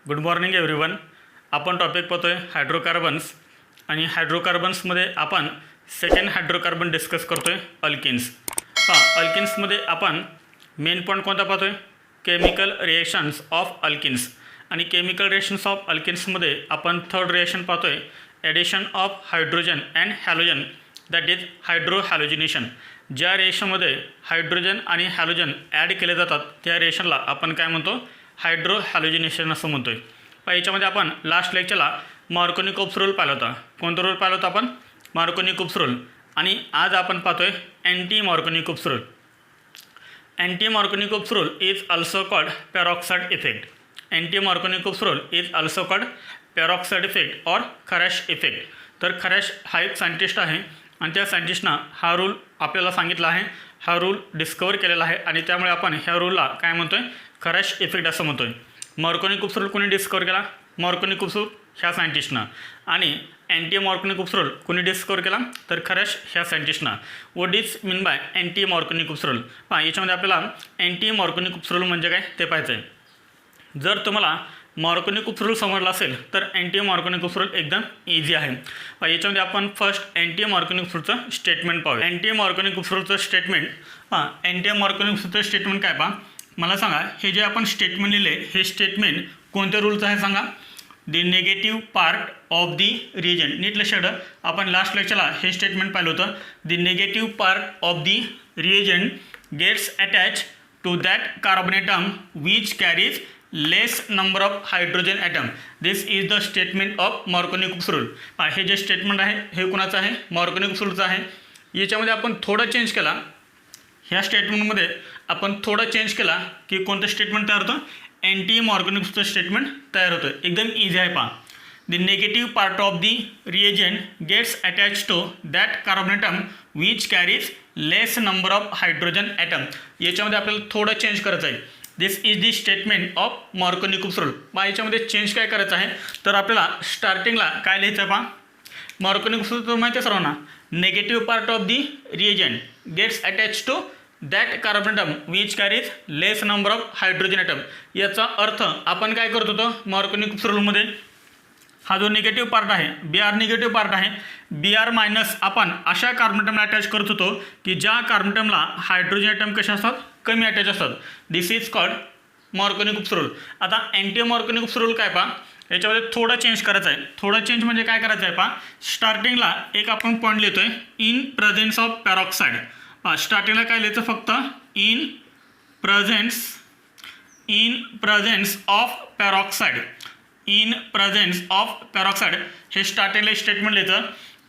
Good morning everyone. आपण topic पाहतोय hydrocarbons आणि हायड्रोकार्बन्समध्ये आपण सेकंड हायड्रोकार्बन डिस्कस करतोय अल्किन्स. अल्किन्समध्ये आपण मेन पॉईंट कोणता पाहतोय? Chemical reactions of alkenes. आणि केमिकल रिएक्शन्स ऑफ अल्किन्समध्ये आपण थर्ड रिएक्शन पाहतोय addition of hydrogen and halogen, that is hydrohalogenation. ज्या रिएक्शनमध्ये हायड्रोजन आणि हॅलोजन ॲड केले जातात त्या रिएक्शनला आपण काय म्हणतो? हायड्रोहॅलोजिनेशन असं म्हणतोय. याच्यामध्ये आपण लास्ट लेक्चरला मार्कोनी-कुप्स रूल पाहिला होता. कोणता रूल पाहिला होता आपण? Markovnikov's rule. आणि आज आपण पाहतोय anti Markovnikov's rule. Anti Markovnikov's rule is also called peroxide effect. Anti Markovnikov's rule is also called peroxide effect और खरॅश इफेक्ट. तर खरॅश हा एक सायंटिस्ट आहे आणि त्या सायंटिस्टनं हा रूल आपल्याला सांगितला आहे, हा रूल डिस्कवर केलेला आहे आणि त्यामुळे आपण ह्या रूलला काय म्हणतोय? खरॅश इफेक्ट असं म्हणतोय. मार्कोनी-कुप्स रूल कोणी डिस्कवर केला? मार्कोनी-कुप्स रूल ह्या सायंटिस्टनं. आणि अँटी मार्कोनी-कुप्स रूल कोणी डिस्कवर केला? तर खरॅश ह्या सायंटिस्टनं. What is mean by anti Markovnikov's rule? याच्यामध्ये आपल्याला अँटी मार्कोनी-कुप्स रूल म्हणजे काय ते पाहायचं आहे. जर तुम्हाला मार्कोनी-कुप्स रूल समजला असेल तर अँटी मार्कोनी-कुप्स रूल एकदम इझी आहे. याच्यामध्ये आपण फर्स्ट अँटी मार्कोनी-कुप्स रूलचं स्टेटमेंट पाहूया. अँटी मार्कोनी-कुप्स रूलचं स्टेटमेंट अँटी मार्कोनी-कुप्स रूलचं स्टेटमेंट काय पहा, मला सांगा. हे जे आपण स्टेटमेंट लिहिले हे स्टेटमेंट कोणत्या रूलचं आहे सांगा? The negative part of the reagent. नीट लक्षात, आपण लास्ट लेक्चरला हे स्टेटमेंट पाहिलं होतं. The negative part of the reagent gets attach to that carbon atom which carries less number of hydrogen atom. This is the statement of Markovnikov's rule. हे जे statement आहे हे कुणाचं आहे? मार्कोनी-कुप्स रूलचं आहे. याच्यामध्ये आपण थोडं चेंज केला, ह्या स्टेटमेंटमध्ये आपण थोडं चेंज केला की कोणतं स्टेटमेंट तयार होतं? अँटी मार्कोनी-कुप्सचं स्टेटमेंट तयार होतं. एकदम इझी आहे पहा. The negative part of the reagent gets attach to that carbon atom which carries less number of hydrogen atom. याच्यामध्ये आपल्याला थोडं चेंज करायचं आहे. This is the statement of Markovnikov's rule. याच्यामध्ये चेंज काय करायचं आहे तर आपल्याला स्टार्टिंगला काय लिहायचं आहे पहा. मार्कोनी-कुप्स रूल माहिती आहे सर्वांना. Negative part of the reagent gets attach to that carbon atom which carries less number of hydrogen atom. याचा अर्थ आपण काय करत होतो मार्कोनी-कुप्स रूलमध्ये? हा जो निगेटिव्ह पार्ट आहे, बी आर निगेटिव्ह पार्ट आहे, बी आर मायनस आपण अशा कार्बन ॲटमला अटॅच करत होतो की ज्या कार्बन ॲटमला हायड्रोजन ॲटम कसे असतात? कमी अटॅच असतात. दिस इज कॉल्ड मार्कोनी-कुप्स रूल. आता अँटी मार्कोनी-कुप्स रूल काय पहा, याच्यामध्ये थोडं चेंज करायचं आहे. थोडं चेंज म्हणजे काय करायचं आहे पहा. स्टार्टिंगला एक आपण पॉईंट लिहितोय इन प्रेझेन्स ऑफ पेरॉक्साईड. स्टार्टिंगला काय लिहायचं? फक्त in presence of peroxide. In presence of peroxide हे स्टार्टिंगला स्टेटमेंट लिहायचं.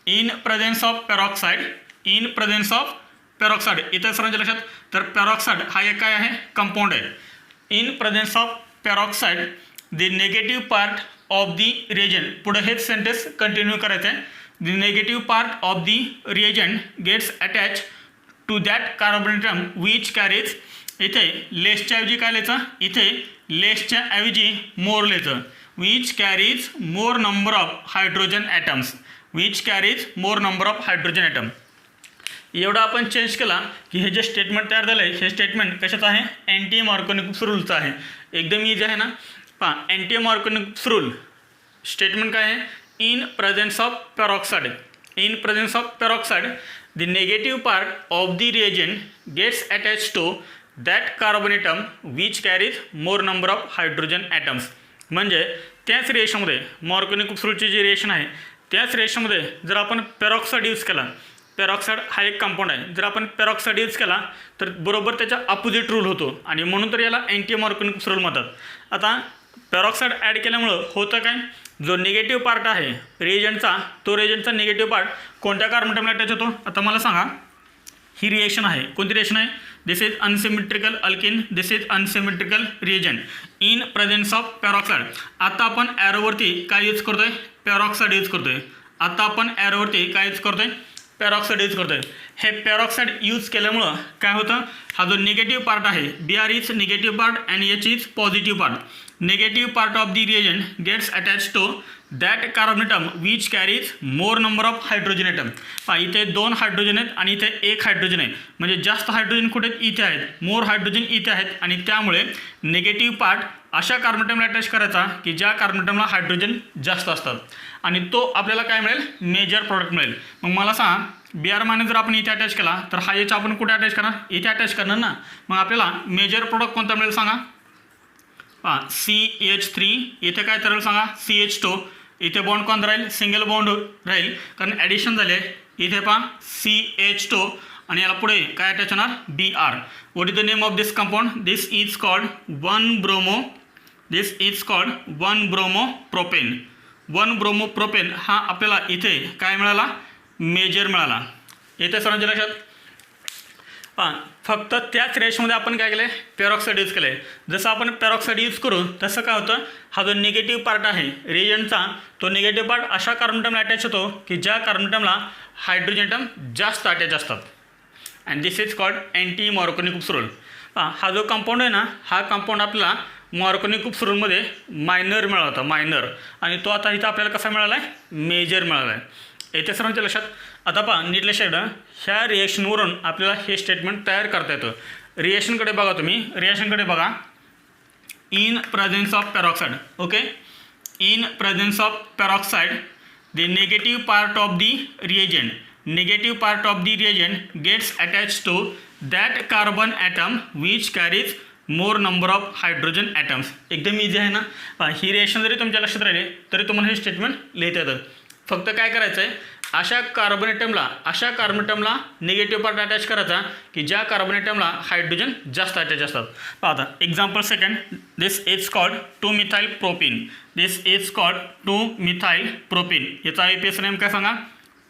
In presence of peroxide, in presence of peroxide. इथं सर्वांच्या लक्षात, तर पेरॉक्साईड हा एक काय आहे? कंपाऊंड आहे. In presence of peroxide the negative part of the reagent. पुढे हेच सेंटेन्स कंटिन्यू करायचं आहे. The negative part of the reagent gets attach to that carbon atom which carries. इथे लेसच्या ऐवजी काय लिहायचं? इथे लेसच्या ऐवजी मोर लिहायचं. Which carries more number of hydrogen atoms. Which carries more number of hydrogen atom. एवढं आपण चेंज केला की हे जे स्टेटमेंट तयार झालं आहे हे स्टेटमेंट कशाचं आहे? अँटी मार्कोनी-कुप्स रूलचं आहे. एकदम इझी आहे ना पहा. अँटी मार्कोनी-कुप्स रूल स्टेटमेंट काय आहे? In presence of peroxide. In presence of peroxide the negative part of the reagent gets attach to that carbon atom which carries more number of hydrogen atoms. म्हणजे त्याच रिएक्शनमध्ये मार्कोनी-कुप्स रूलची जी reaction आहे त्याच रिएक्शनमध्ये जर आपण peroxide use केला, peroxide हा एक compound आहे, जर आपण पेरॉक्साईड यूज केला तर बरोबर त्याच्या अपोजिट रूल होतो आणि म्हणून तर याला अँटी मार्कोनी-कुप्स रूल म्हणतात. आता पेरॉक्साईड ॲड केल्यामुळं होतं काय? जो निगेटिव्ह पार्ट आहे रिएजंटचा, तो रिएजंटचा निगेटिव्ह पार्ट कोणत्या कार्बन ॲटमला अटॅच होतो? आता मला सांगा. ही रिएक्शन आहे, कोणती रिएक्शन आहे? This is unsymmetrical alkene, this is unsymmetrical reagent in presence of peroxide. आता आपण ॲरोवरती काय यूज करतोय? पेरॉक्साईड यूज करतोय. आता आपण ॲरोवरती काय यूज करतोय? पेरॉक्साईड यूज करतोय. हे पेरॉक्साईड यूज केल्यामुळं काय होतं? हा जो निगेटिव्ह पार्ट आहे, B R is negative part and H is positive part. Negative part of the reagent gets attach to that carbon atom which carries more number of hydrogen atom. इथे 2 hydrogen आहेत आणि इथे 1 hydrogen आहे. म्हणजे जास्त hydrogen कुठे? इथे आहेत. मोर हायड्रोजन इथे आहेत आणि त्यामुळे नेगेटिव्ह पार्ट अशा कार्बन ॲटमला अटॅच करायचा की ज्या कार्बन ॲटमला हायड्रोजन जास्त असतात आणि तो आपल्याला काय मिळेल मेजर प्रोडक्ट मिळेल. मग मला सांग Br- जर आपण इथे अटॅच केला तर हा H आपण कुठे अटॅच करणार इथे अटॅच करणार ना. मग आपल्याला मेजर प्रोडक्ट कोणता मिळेल सांगा. CH3 इथे काय तर सांगा CH2 इथे बॉन्ड कोणता राहील सिंगल बॉन्ड राहील कारण ॲडिशन झाले इथे पहा CH2 आणि याला पुढे काय अटॅच होणार Br. What is the name of this compound. This is called one bromopropane. One bromopropane हा आपल्याला इथे काय मिळाला मेजर मिळाला. येथे सर्वांच्या लक्षात. फक्त त्याच रेशमध्ये आपण काय केलं पेरॉक्साईड यूज केलं आहे. जसं आपण पेरॉक्साईड यूज करू तसं काय होतं हा जो निगेटिव्ह पार्ट आहे रिएजंटचा तो निगेटिव्ह पार्ट अशा कार्बन ॲटमला अटॅच होतो की ज्या कार्बन ॲटमला हायड्रोजन ॲटम जास्त अटॅच असतात. And this is called anti Markovnikov rule. हा जो कंपाऊंड आहे ना हा कंपाऊंड आपल्याला मॉर्कोनिक रूलमध्ये मायनर मिळाला होता मायनर आणि तो आता इथं आपल्याला कसा मिळाला आहे मेजर मिळाला आहे. येथे सर्वांच्या लक्षात. आता पहा नीट लक्षात ह्या रिएक्शनवरून आपल्याला हे स्टेटमेंट तयार करता येतं. रिएक्शनकडे बघा तुम्ही रिएक्शनकडे बघा. In presence of peroxide okay in presence of peroxide the negative part of the reagent gets attached to that carbon atom which carries more number of hydrogen atoms. एकदम इझी आहे ना. ही रिएक्शन जरी तुमच्या लक्षात राहिली तरी तुम्हाला हे स्टेटमेंट लिहिता येतं. फक्त काय करायचं आहे अशा कार्बन ॲटमला निगेटिव्ह पार्ट अटॅच करायचा की ज्या कार्बन ॲटमला हायड्रोजन जास्त अटॅच असतात. आता example second. This is called two methyl propene. याचा IPS नेम काय सांगा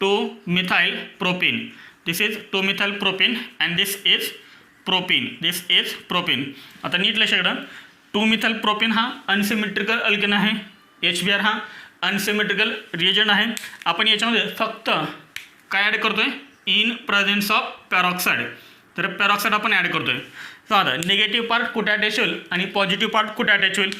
two methyl propene. This is two methyl propene and this is propene. आता नीट लक्षात 2-मिथाइल प्रोपीन हा अनसिमेट्रिकल अल्केन आहे. HBr हा अनसिमेट्रिकल रिएजंट आहे. आपण याच्यामध्ये फक्त काय ॲड करतो आहे इन प्रेझेन्स ऑफ पेरॉक्साईड. तर पेरॉक्साईड आपण ॲड करतो आहे. आता निगेटिव्ह पार्ट कुठे अटॅच होईल आणि पॉझिटिव्ह पार्ट कुठे अटॅच होईल.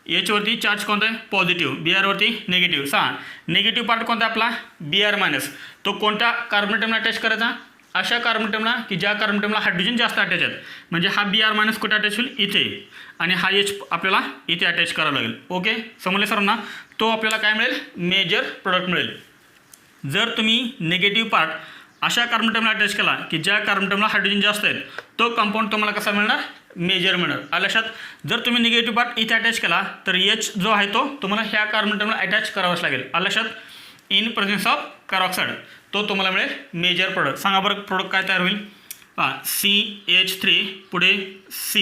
Hवरती चार्ज कोणता आहे पॉझिटिव्ह Brवरती निगेटिव्ह. निगेटिव्ह पार्ट कोणता आपला Br- तो कोणत्या कार्बन ॲटमला अटॅच करायचा अशा कार्बन ॲटमला की ज्या कार्बन ॲटमला हायड्रोजन जास्त अटॅच आहेत. म्हणजे हा Br- कुठे अटॅच होईल इथे आणि हा H आपल्याला इथे अटॅच करावा लागेल. ओके समजले सर्वांना. तो आपल्याला काय मिळेल मेजर प्रोडक्ट मिळेल. जर तुम्ही निगेटिव्ह पार्ट अशा कार्बन ॲटमला अटॅच केला की ज्या कार्बन ॲटमला हायड्रोजन जास्त आहेत तो कंपाऊंड तुम्हाला कसा मिळणार मेजर मिळणार. लक्षात. जर तुम्ही निगेटिव्ह पार्ट इथे अटॅच केला तर H जो आहे तो तुम्हाला ह्या कार्बन ॲटमला अटॅच करावाच लागेल. लक्षात. इन प्रेझेन्स ऑफ पेरॉक्साईड तो तुम्हाला मिळेल मेजर प्रोडक्ट. सांगा बरं प्रोडक्ट काय तयार होईल. CH3 पुढे C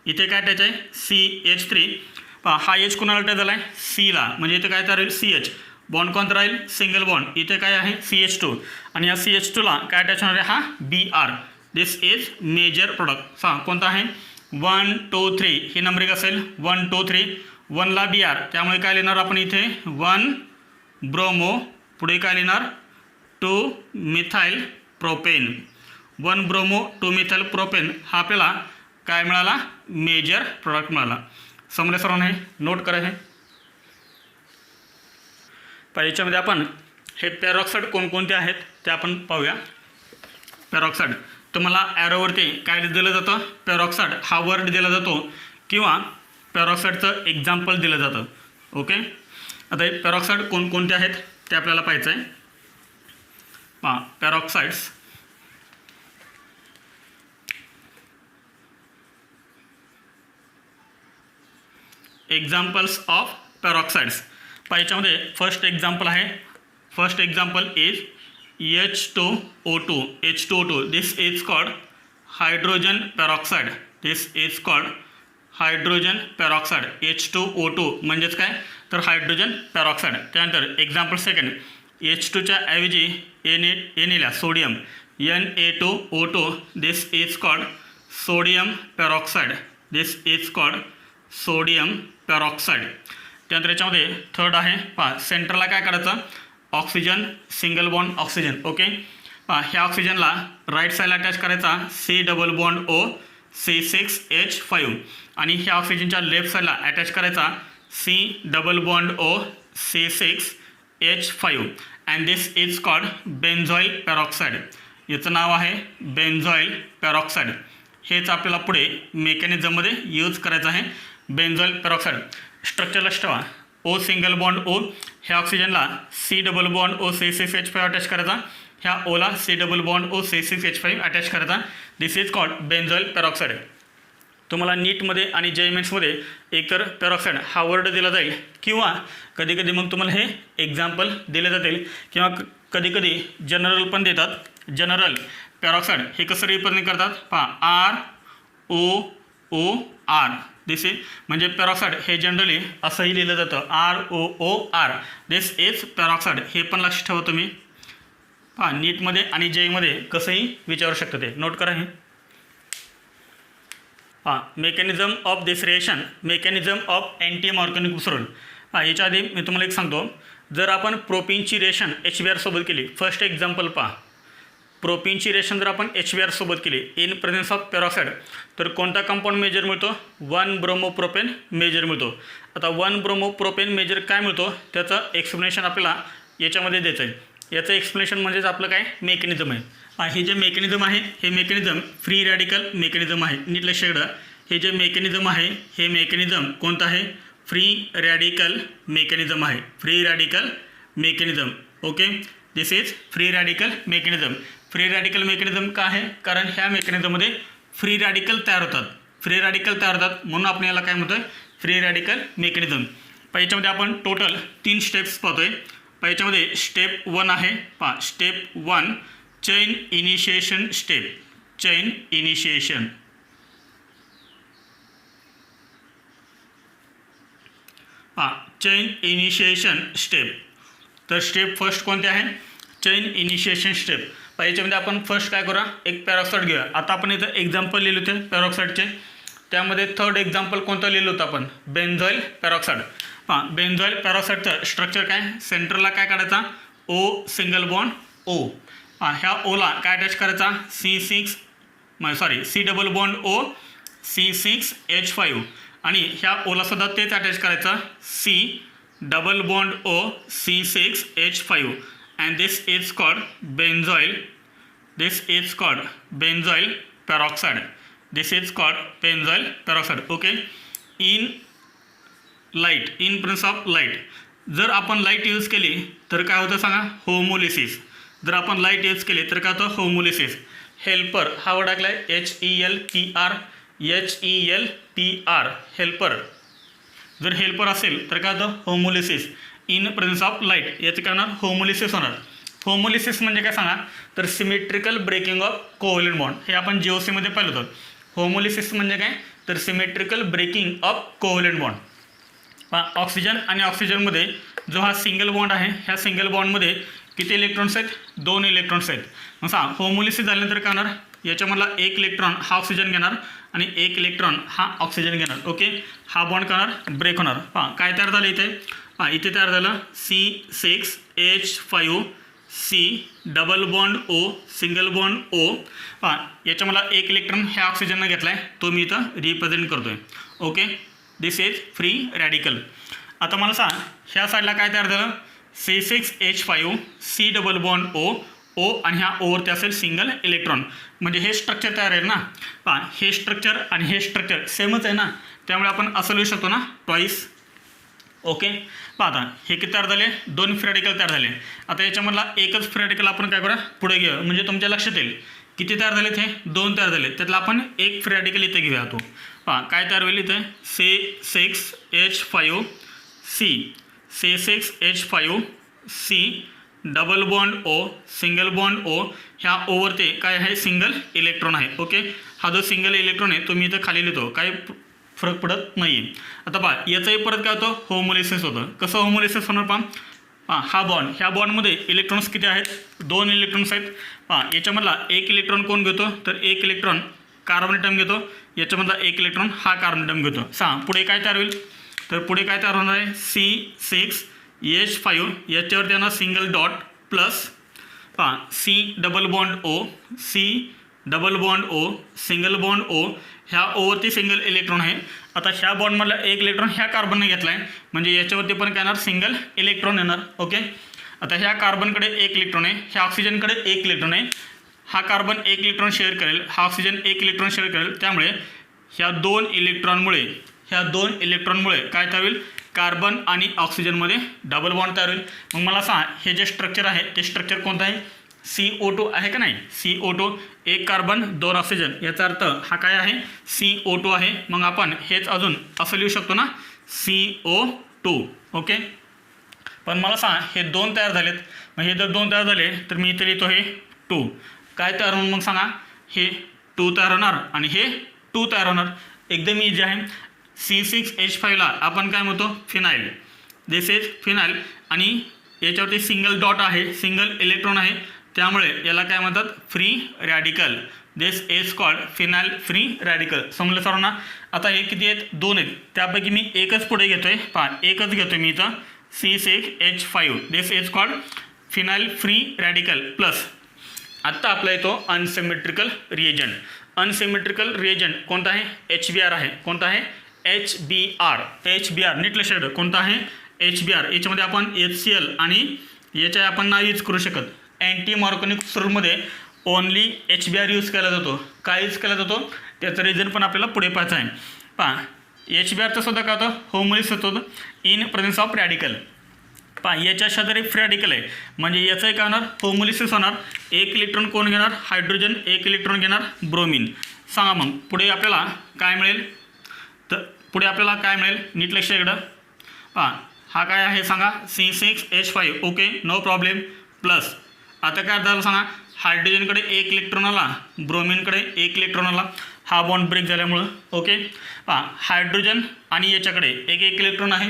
इथे काय अटॅच आहे CH3. हा H कोणाला अटॅच झाला आहे Cला म्हणजे इथे काय तयार होईल CH बॉन्ड कोणता राहील सिंगल बॉन्ड इथे काय आहे CH2 आणि या CH2ला काय अटॅच होणार आहे हा Br. This is major product. कोणता आहे 1 2 3 ही नंबरिंग असेल 1 2 3 1ला Br त्यामुळे काय लिहिणार आपण इथे 1-ब्रोमो पुढे काय लिहिणार 2-मिथाइल प्रोपेन. 1-ब्रोमो 2-मिथाइल प्रोपेन हा आपल्याला काय मिळाला मेजर प्रोडक्ट मिळाला. समजलं सर्वांना हे नोट करा. हे याच्यामध्ये आपण हे पेरॉक्साईड कोणकोणते आहेत ते आपण पाहूया. पेरॉक्साईड तुम्हाला ॲरोवरती काय दिलं जातं पेरॉक्साईड हा वर्ड दिला जातो किंवा पेरॉक्साईडचं एक्झाम्पल दिलं जातं. ओके आता हे पेरॉक्साईड कोणकोणते आहेत ते आपल्याला पाहायचं आहे. Peroxides examples of peroxides. याच्यामध्ये फर्स्ट एक्झाम्पल आहे. First example is H2O2. This is called hydrogen peroxide. H2O2 म्हणजेच काय तर हायड्रोजन पेरॉक्साईड. त्यानंतर एक्झाम्पल सेकंड H2च्या ऐवजी Na sodium Na2O2. This is called sodium peroxide. त्यानंतर याच्यामध्ये थर्ड आहे सेंटरला काय करायचं oxygen single bond oxygen. Okay ह्या ऑक्सिजनला राईट साईडला अटॅच करायचा C+O C6H5 आणि ह्या ऑक्सिजनच्या लेफ्ट साईडला अटॅच करायचा C+O C6H5 and this is called benzoyl peroxide. याचं नाव आहे बेन्झॉइल पेरॉक्साईड. हेच आपल्याला पुढे मेकॅनिझममध्ये यूज करायचं आहे. Benzoyl peroxide. स्ट्रक्चर लक्ष ठेवा. ओ सिंगल बॉन्ड ओ, ह्या ऑक्सिजनला C double bond O C6H5 attach करायचा, ह्या ओला C double bond O C6H5 attach करायचा. This is called benzoyl peroxide. तुम्हाला नीटमध्ये आणि JEE एकतर पेरॉक्साईड हा वर्ड दिला जाईल किंवा कधी कधी मग तुम्हाला हे एक्झाम्पल दिले जातील किंवा कधी कधी जनरल पण देतात. जनरल पेरॉक्साईड हे कसं रिप्रेझेंट करतात पहा, ROOR. दिस इज म्हणजे पेरॉक्साईड हे जनरली असंही लिहिलं जातं ROOR. This is peroxide. हे पण लक्ष ठेवा तुम्ही. पहा नीटमध्ये आणि JEE कसंही विचारू शकतं ते नोट करा. हे mechanism of this reaction, mechanism of anti Markovnikov rule. याच्या आधी मी तुम्हाला एक सांगतो, जर आपण प्रोपीनची रिएक्शन HBr सोबत केली, फर्स्ट एक्झाम्पल पहा, प्रोपीनची रिएक्शन जर आपण HBr सोबत केली इन प्रेझेन्स ऑफ पेरॉक्साईड तर कोणता कंपाऊंड मेजर मिळतो 1 ब्रोमोप्रोपेन मेजर मिळतो. आता 1 ब्रोमोप्रोपेन मेजर काय मिळतो त्याचं एक्सप्लेनेशन आपल्याला याच्यामध्ये द्यायचं आहे. याचं एक्सप्लेनेशन म्हणजेच आपलं काय मेकॅनिझम आहे. हे जे मेकॅनिझम आहे हे मेकॅनिझम फ्री रॅडिकल मेकॅनिझम आहे. नीट लक्ष द्या. हे जे मेकॅनिझम आहे हे मेकॅनिझम कोणतं आहे फ्री रॅडिकल मेकॅनिझम आहे. Free radical mechanism. Okay, this is free radical mechanism. Free radical mechanism का आहे कारण ह्या मेकॅनिझममध्ये फ्री रॅडिकल तयार होतात. फ्री रॅडिकल तयार होतात म्हणून आपण याला काय म्हणतोय फ्री रॅडिकल मेकॅनिझम. याच्यामध्ये आपण टोटल 3 स्टेप्स पाहतोय. याच्यामध्ये स्टेप 1 आहे पहा, step 1 chain initiation step. Chain initiation. Chain initiation step. तर स्टेप फर्स्ट कोणते आहे चेन इनिशिएशन स्टेप. याच्यामध्ये आपण फर्स्ट काय करूया एक पेरॉक्साईड घेऊया. आता आपण इथं एक्झाम्पल लिहिले होते पेरॉक्साईडचे, त्यामध्ये थर्ड एक्झाम्पल कोणतं लिहिलं होतं आपण बेन्झॉइल पेरॉक्साईड. बेन्झॉइल पेरॉक्साईडचं स्ट्रक्चर काय सेंटरला काय काढायचा O सिंगल बॉन्ड O. ह्या ओला काय अटॅच करायचा C double bond O C6H5 आणि ह्या ओलासुद्धा तेच अटॅच करायचं C double bond O C6H5 and this is called benzoyl. This is called benzoyl peroxide. This is called benzoyl peroxide. Okay. In light, in presence of light, जर आपण light use केली तर काय होतं सांगा होमोलिसिस. जर आपण लाईट यूज केली तर काय होतं होमोलिसिस. हेल्पर हा वर्ड टाकला आहे HELPR. हेल्पर. जर हेल्पर असेल तर काय होतं homolysis in presence of light. याचं काय होणार होमोलिसिस होणार. होमोलिसिस म्हणजे काय सांगा तर symmetrical breaking of covalent bond. हे आपण GOCमध्ये पाहिलं होतं. होमोलिसिस म्हणजे काय तर symmetrical breaking of covalent bond. Oxygen आणि ऑक्सिजनमध्ये जो हा सिंगल बॉन्ड आहे ह्या सिंगल बॉन्डमध्ये किती इलेक्ट्रॉन्स आहेत 2 इलेक्ट्रॉन्स आहेत. मग होमोलिसिस झाल्यानंतर काय होणार याच्यामधला 1 इलेक्ट्रॉन हा ऑक्सिजन घेणार आणि 1 इलेक्ट्रॉन हा ऑक्सिजन घेणार. ओके, हा बॉन्ड करणार ब्रेक होणार. काय तयार झालं इथे इथे तयार झालं C6H5 C double bond O single bond O. याच्यामधला 1 electron ह्या ऑक्सिजननं घेतला आहे तो मी इथं रिप्रेझेंट करतोय. Okay, this is free radical. आता मला सांग ह्या साईडला काय तयार झालं C6H5 C double bond O आणि ह्या ओवरती असेल सिंगल इलेक्ट्रॉन. म्हणजे हे स्ट्रक्चर तयार आहे ना. हे स्ट्रक्चर आणि हे स्ट्रक्चर सेमच आहे ना, त्यामुळे आपण असं लिहू शकतो ना ट्वाईस. ओके, आता हे किती तयार झाले 2 फ्री रॅडिकल तयार झाले. आता याच्यामधला एकच फ्री रॅडिकल आपण काय करूया पुढे घेऊया म्हणजे तुमच्या लक्षात येईल किती तयार झाले. हे 2 तयार झाले त्यातला आपण 1 फ्री रॅडिकल इथे घेऊया. तो काय तयार होईल इथे C6H5 C double bond O single bond O. ह्या ओवरती काय आहे सिंगल इलेक्ट्रॉन आहे. ओके, हा जो सिंगल इलेक्ट्रॉन आहे तो मी इथं खाली लिहितो काही फरक पडत नाही आहे. आता पहा याचाही परत काय होतं होमोलिसिस होतं. कसं होमोलिसिस होणार हा बॉन्ड ह्या बॉन्डमध्ये इलेक्ट्रॉन्स किती आहेत 2 इलेक्ट्रॉन्स आहेत. याच्यामधला 1 इलेक्ट्रॉन कोण घेतो तर 1 इलेक्ट्रॉन कार्बन ॲटम घेतो. याच्यामधला 1 इलेक्ट्रॉन हा कार्बन ॲटम घेतो. पुढे काय तयार होईल तर पुढे काय तयार होणार आहे C6H5 याच्यावरती येणार single dot plus C double bond O single bond O. ह्या ओवरती सिंगल इलेक्ट्रॉन आहे. आता ह्या बॉन्डमधला 1 इलेक्ट्रॉन ह्या कार्बनने घेतला आहे म्हणजे याच्यावरती पण काय येणार सिंगल इलेक्ट्रॉन येणार. ओके, आता ह्या कार्बनकडे 1 इलेक्ट्रॉन आहे ह्या ऑक्सिजनकडे 1 इलेक्ट्रॉन आहे. हा कार्बन 1 इलेक्ट्रॉन शेअर करेल हा ऑक्सिजन 1 इलेक्ट्रॉन शेअर करेल. त्यामुळे ह्या 2 इलेक्ट्रॉनमुळे ह्या 2 इलेक्ट्रॉनमुळे काय तयार होईल, कार्बन आणि ऑक्सिजनमध्ये डबल बॉन्ड तयार होईल. मग मला सांगा हे जे स्ट्रक्चर आहे ते स्ट्रक्चर कोणतं आहे, CO2 आहे का नाही. CO2 1 कार्बन 2 ऑक्सिजन, याचा अर्थ हा काय आहे, CO2 आहे. मग आपण हेच अजून असं लिहू शकतो ना, CO2. ओके. पण मला सांगा हे 2 तयार झालेत, मग हे जर 2 तयार झाले तर मी इथे लिहितो हे 2. काय तयार होणार मग सांगा, हे 2 तयार होणार आणि हे 2 तयार होणार. एकदम इझी आहे. C6H5ला आपण काय म्हणतो, फिनाईल. This is phenyl. आणि याच्यावरती सिंगल डॉट आहे, सिंगल इलेक्ट्रॉन आहे, त्यामुळे याला काय म्हणतात, free radical. This is called phenyl free radical. समजलं सर्वांना. आता हे किती आहेत, 2 आहेत, त्यापैकी मी एकच पुढे घेतोय. पहा एकच घेतोय मी इथं, C6H5. This is called phenyl free radical. Plus आत्ता आपला येतो अनसिमेट्रिकल रिएजंट. अनसिमेट्रिकल रिएजंट कोणता आहे, HBr आहे. कोणता आहे, HBr. HBr नीट लक्षात ठेवा, कोणता आहे, HBr. याच्यामध्ये आपण HCl आणि याच्या आपण नाही यूज करू शकत. अँटी मॉर्गॅनिक रूलमध्ये ओनली HBr यूज केला जातो. काय यूज केला जातो, त्याचं रिझन पण आपल्याला पुढे पाहायचं आहे. पहा HBrचं सुद्धा काय होतं, होमोलिसिस होतं इन प्रेझेन्स ऑफ रॅडिकल. पहा याच्या शेजारी फ्री रॅडिकल आहे, म्हणजे याचंही काय होणार, होमोलिसिस होणार. 1 इलेक्ट्रॉन कोण घेणार, हायड्रोजन. 1 इलेक्ट्रॉन घेणार ब्रोमीन. सांगा मग पुढे आपल्याला काय मिळेल, तर पुढे आपल्याला काय मिळेल, नीट लक्ष इकडं. पहा हा काय आहे सांगा, C6H5. Okay, no problem. Plus आता काय झालं सांगा, हायड्रोजनकडे 1 इलेक्ट्रॉन आला, ब्रोमीनकडे 1 इलेक्ट्रॉन आला. हा बॉन्ड ब्रेक झाल्यामुळं. ओके. पहा हायड्रोजन आणि याच्याकडे 1 इलेक्ट्रॉन आहे.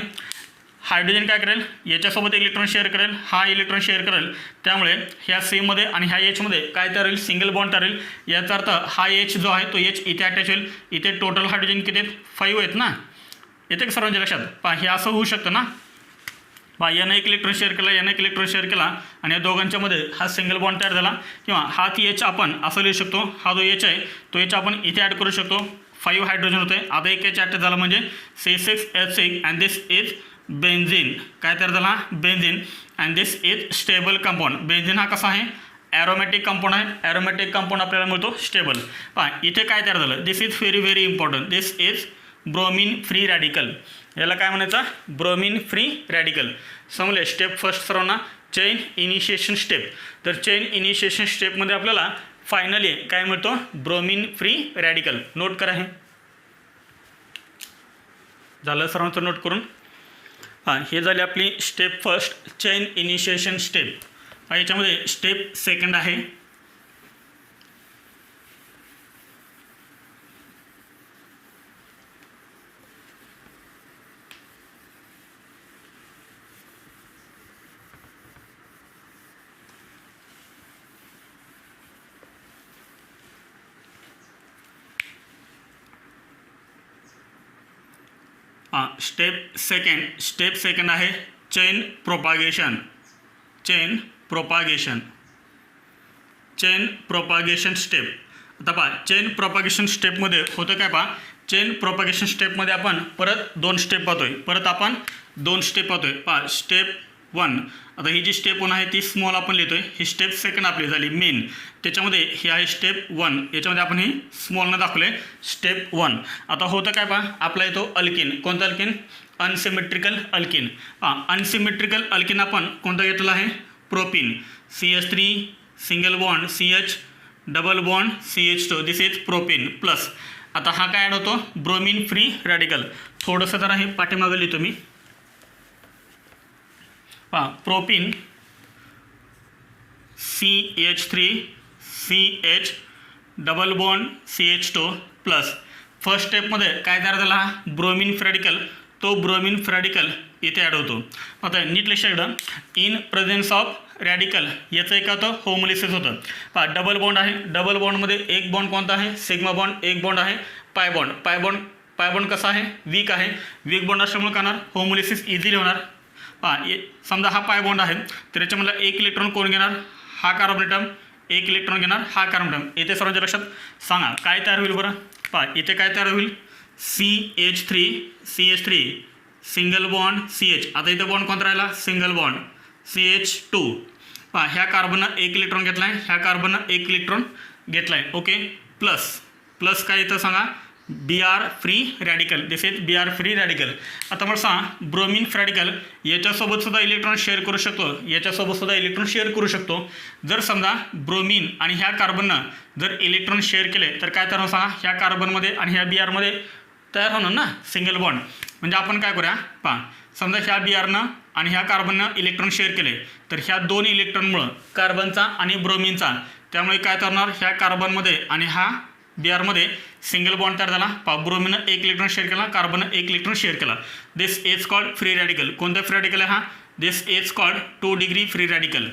हायड्रोजन काय करेल, याच्यासोबत इलेक्ट्रॉन शेअर करेल, हा इलेक्ट्रॉन शेअर करेल, त्यामुळे ह्या Cमध्ये आणि ह्या Hमध्ये काय तयार होईल, सिंगल बॉन्ड तयार होईल. याचा अर्थ हा H जो आहे तो H इथे अटॅच होईल. इथे टोटल हायड्रोजन किती आहेत, 5 आहेत ना. येते का सर्वांच्या लक्षात. पहा हे असं होऊ शकतं ना. पहा यानं 1 इलेक्ट्रॉन शेअर केला, यानं 1 इलेक्ट्रॉन शेअर केला आणि या दोघांच्या मध्ये हा सिंगल बॉन्ड तयार झाला. किंवा हा H आपण असं लिहू शकतो, हा जो H आहे तो H आपण इथे ॲड करू शकतो. 5 हायड्रोजन होते, आता 1 H अटॅच झाला म्हणजे C6H6 and this is benzene. काय तयार झाला, benzene. And this is stable compound. Benzene हा कसा आहे, ॲरोमॅटिक कंपाऊंड आहे. ॲरोमॅटिक कंपाऊंड आपल्याला मिळतो स्टेबल. पहा इथे काय तयार झालं, this is very very important. This is bromine free radical. याला काय म्हणायचं, ब्रोमीन फ्री रॅडिकल. समजले. स्टेप फर्स्ट सर्वांना, चेन इनिशिएशन स्टेप. तर चेन इनिशिएशन स्टेपमध्ये आपल्याला फायनली काय मिळतो, ब्रोमीन फ्री रॅडिकल. नोट करा हे. झालं सर्वांचं नोट करून. हां हे झाली आपली step first, chain initiation step. याच्यामध्ये स्टेप सेकंड आहे, स्टेप सेकंड आहे chain propagation. Chain propagation step. आता पहा चेन प्रोपागेशन स्टेपमध्ये होतं काय, पहा चेन प्रोपागेशन स्टेपमध्ये आपण परत 2 स्टेप पाहतोय. पहा स्टेप 1. आता ही जी स्टेप 1 आहे ती स्मॉल आपण लिहितोय. ही स्टेप सेकंड आपली झाली मेन. त्याच्यामध्ये ही आहे स्टेप 1, याच्यामध्ये आपण ही स्मॉलनं दाखवले स्टेप 1. आता होतं काय, पहा आपला येतो अल्किन. कोणता अल्किन, अनसिमेट्रिकल अल्किन. पहा अनसिमेट्रिकल अल्किन आपण कोणता घेतला आहे, propyne. CH3 single bond CH double bond CH2. This is propyne. Plus आता हा काय ॲड होतो, ब्रोमीन फ्री रॅडिकल. थोडंसं जरा हे पाठीमागं लिहितो मी. पहा propyne CH3 CH double bond CH2 plus first स्टेपमध्ये काय तयार झाला, ब्रोमीन रॅडिकल. तो ब्रोमीन रॅडिकल इथे ॲड होतो. आता नीट लक्षात ठेवा, इन प्रेझेन्स ऑफ रॅडिकल याचं एक होतं होमोलिसिस होतं. पहा डबल बॉन्ड आहे, डबल बॉन्डमध्ये एक बॉन्ड कोणता आहे, सिग्मा बॉन्ड. एक बॉन्ड आहे पाय बॉन्ड. पाय बॉन्ड कसा आहे, वीक आहे. वीक बॉन्ड असल्यामुळे काय होणार, होमोलिसिस इझिली होणार. पहा समजा हा पाय बॉन्ड आहे, तर याच्यामधला 1 इलेक्ट्रॉन कोण घेणार, हा कार्बन ॲटम. 1 इलेक्ट्रॉन घेणार हा कार्बन ॲटम. इथे सर्वांच्या लक्षात सांगा काय तयार होईल बरं. पहा इथे काय तयार होईल, CH3 सिंगल बॉन्ड CH. आता इथं बॉन्ड कोणता राहिला, सिंगल बॉन्ड CH2. पहा ह्या कार्बननं 1 इलेक्ट्रॉन घेतला आहे, ह्या कार्बननं 1 इलेक्ट्रॉन घेतला आहे. ओके. प्लस काय इथं सांगा, Br free radical. This is Br free radical. आता मला सांग ब्रोमीन फ्री रॅडिकल याच्यासोबत सुद्धा इलेक्ट्रॉन शेअर करू शकतो, याच्यासोबत सुद्धा इलेक्ट्रॉन शेअर करू शकतो. जर समजा ब्रोमीन आणि ह्या कार्बननं जर इलेक्ट्रॉन शेअर केले तर काय तयार होणार सांगा, ह्या कार्बनमध्ये आणि ह्या Brमध्ये तयार होणार ना सिंगल बॉन्ड. म्हणजे आपण काय करूया पहा, समजा ह्या Brनं आणि ह्या कार्बननं इलेक्ट्रॉन शेअर केले तर ह्या दोन इलेक्ट्रॉनमुळं कार्बनचा आणि ब्रोमीनचा, त्यामुळे काय करणार ह्या कार्बनमध्ये आणि ह्या Brमध्ये सिंगल बॉन्ड तयार झाला. ब्रोमीननं एक इलेक्ट्रॉन शेअर केला, कार्बननं एक इलेक्ट्रॉन शेअर केला. This is called free radical. कोणता फ्री रॅडिकल आहे हा? This is called 2 degree free radical.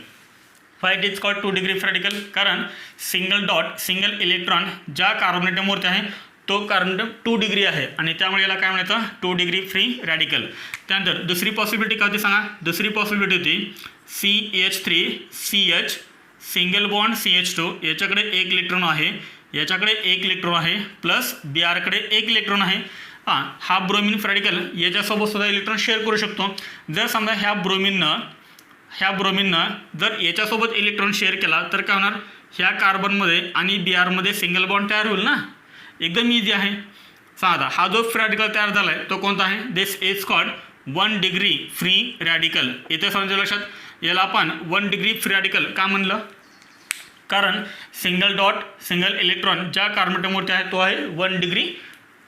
Why it is called 2 degree free radical? कारण सिंगल डॉट सिंगल इलेक्ट्रॉन ज्या कार्बन ॲटमवरती आहे तो कार्बन ॲटम 2 डिग्री आहे आणि त्यामुळे याला काय म्हणायचं 2 डिग्री फ्री रॅडिकल. त्यानंतर दुसरी पॉसिबिलिटी काय होती सांगा, दुसरी पॉसिबिलिटी होती CH3CH सिंगल बॉन्ड CH2, याच्याकडे एक इलेक्ट्रॉन आहे, याच्याकडे एक इलेक्ट्रॉन आहे, प्लस Brकडे एक इलेक्ट्रॉन आहे. हा ब्रोमीन फ्री रॅडिकल याच्यासोबत सुद्धा इलेक्ट्रॉन शेअर करू शकतो. जर समजा ह्या ब्रोमीननं जर याच्यासोबत इलेक्ट्रॉन शेअर केला तर काय होणार, ह्या कार्बनमध्ये आणि Brमध्ये सिंगल बॉन्ड तयार होईल ना. एकदम इझी आहे. सांगा हा जो फ्री रॅडिकल तयार झाला आहे तो कोणता आहे? This is called 1 degree free radical. इथे समजा लक्षात याला आपण 1 डिग्री फ्री रॅडिकल का म्हणलं, कारण सिंगल डॉट सिंगल इलेक्ट्रॉन ज्या कार्बन ॲटमवरती आहे तो आहे 1 डिग्री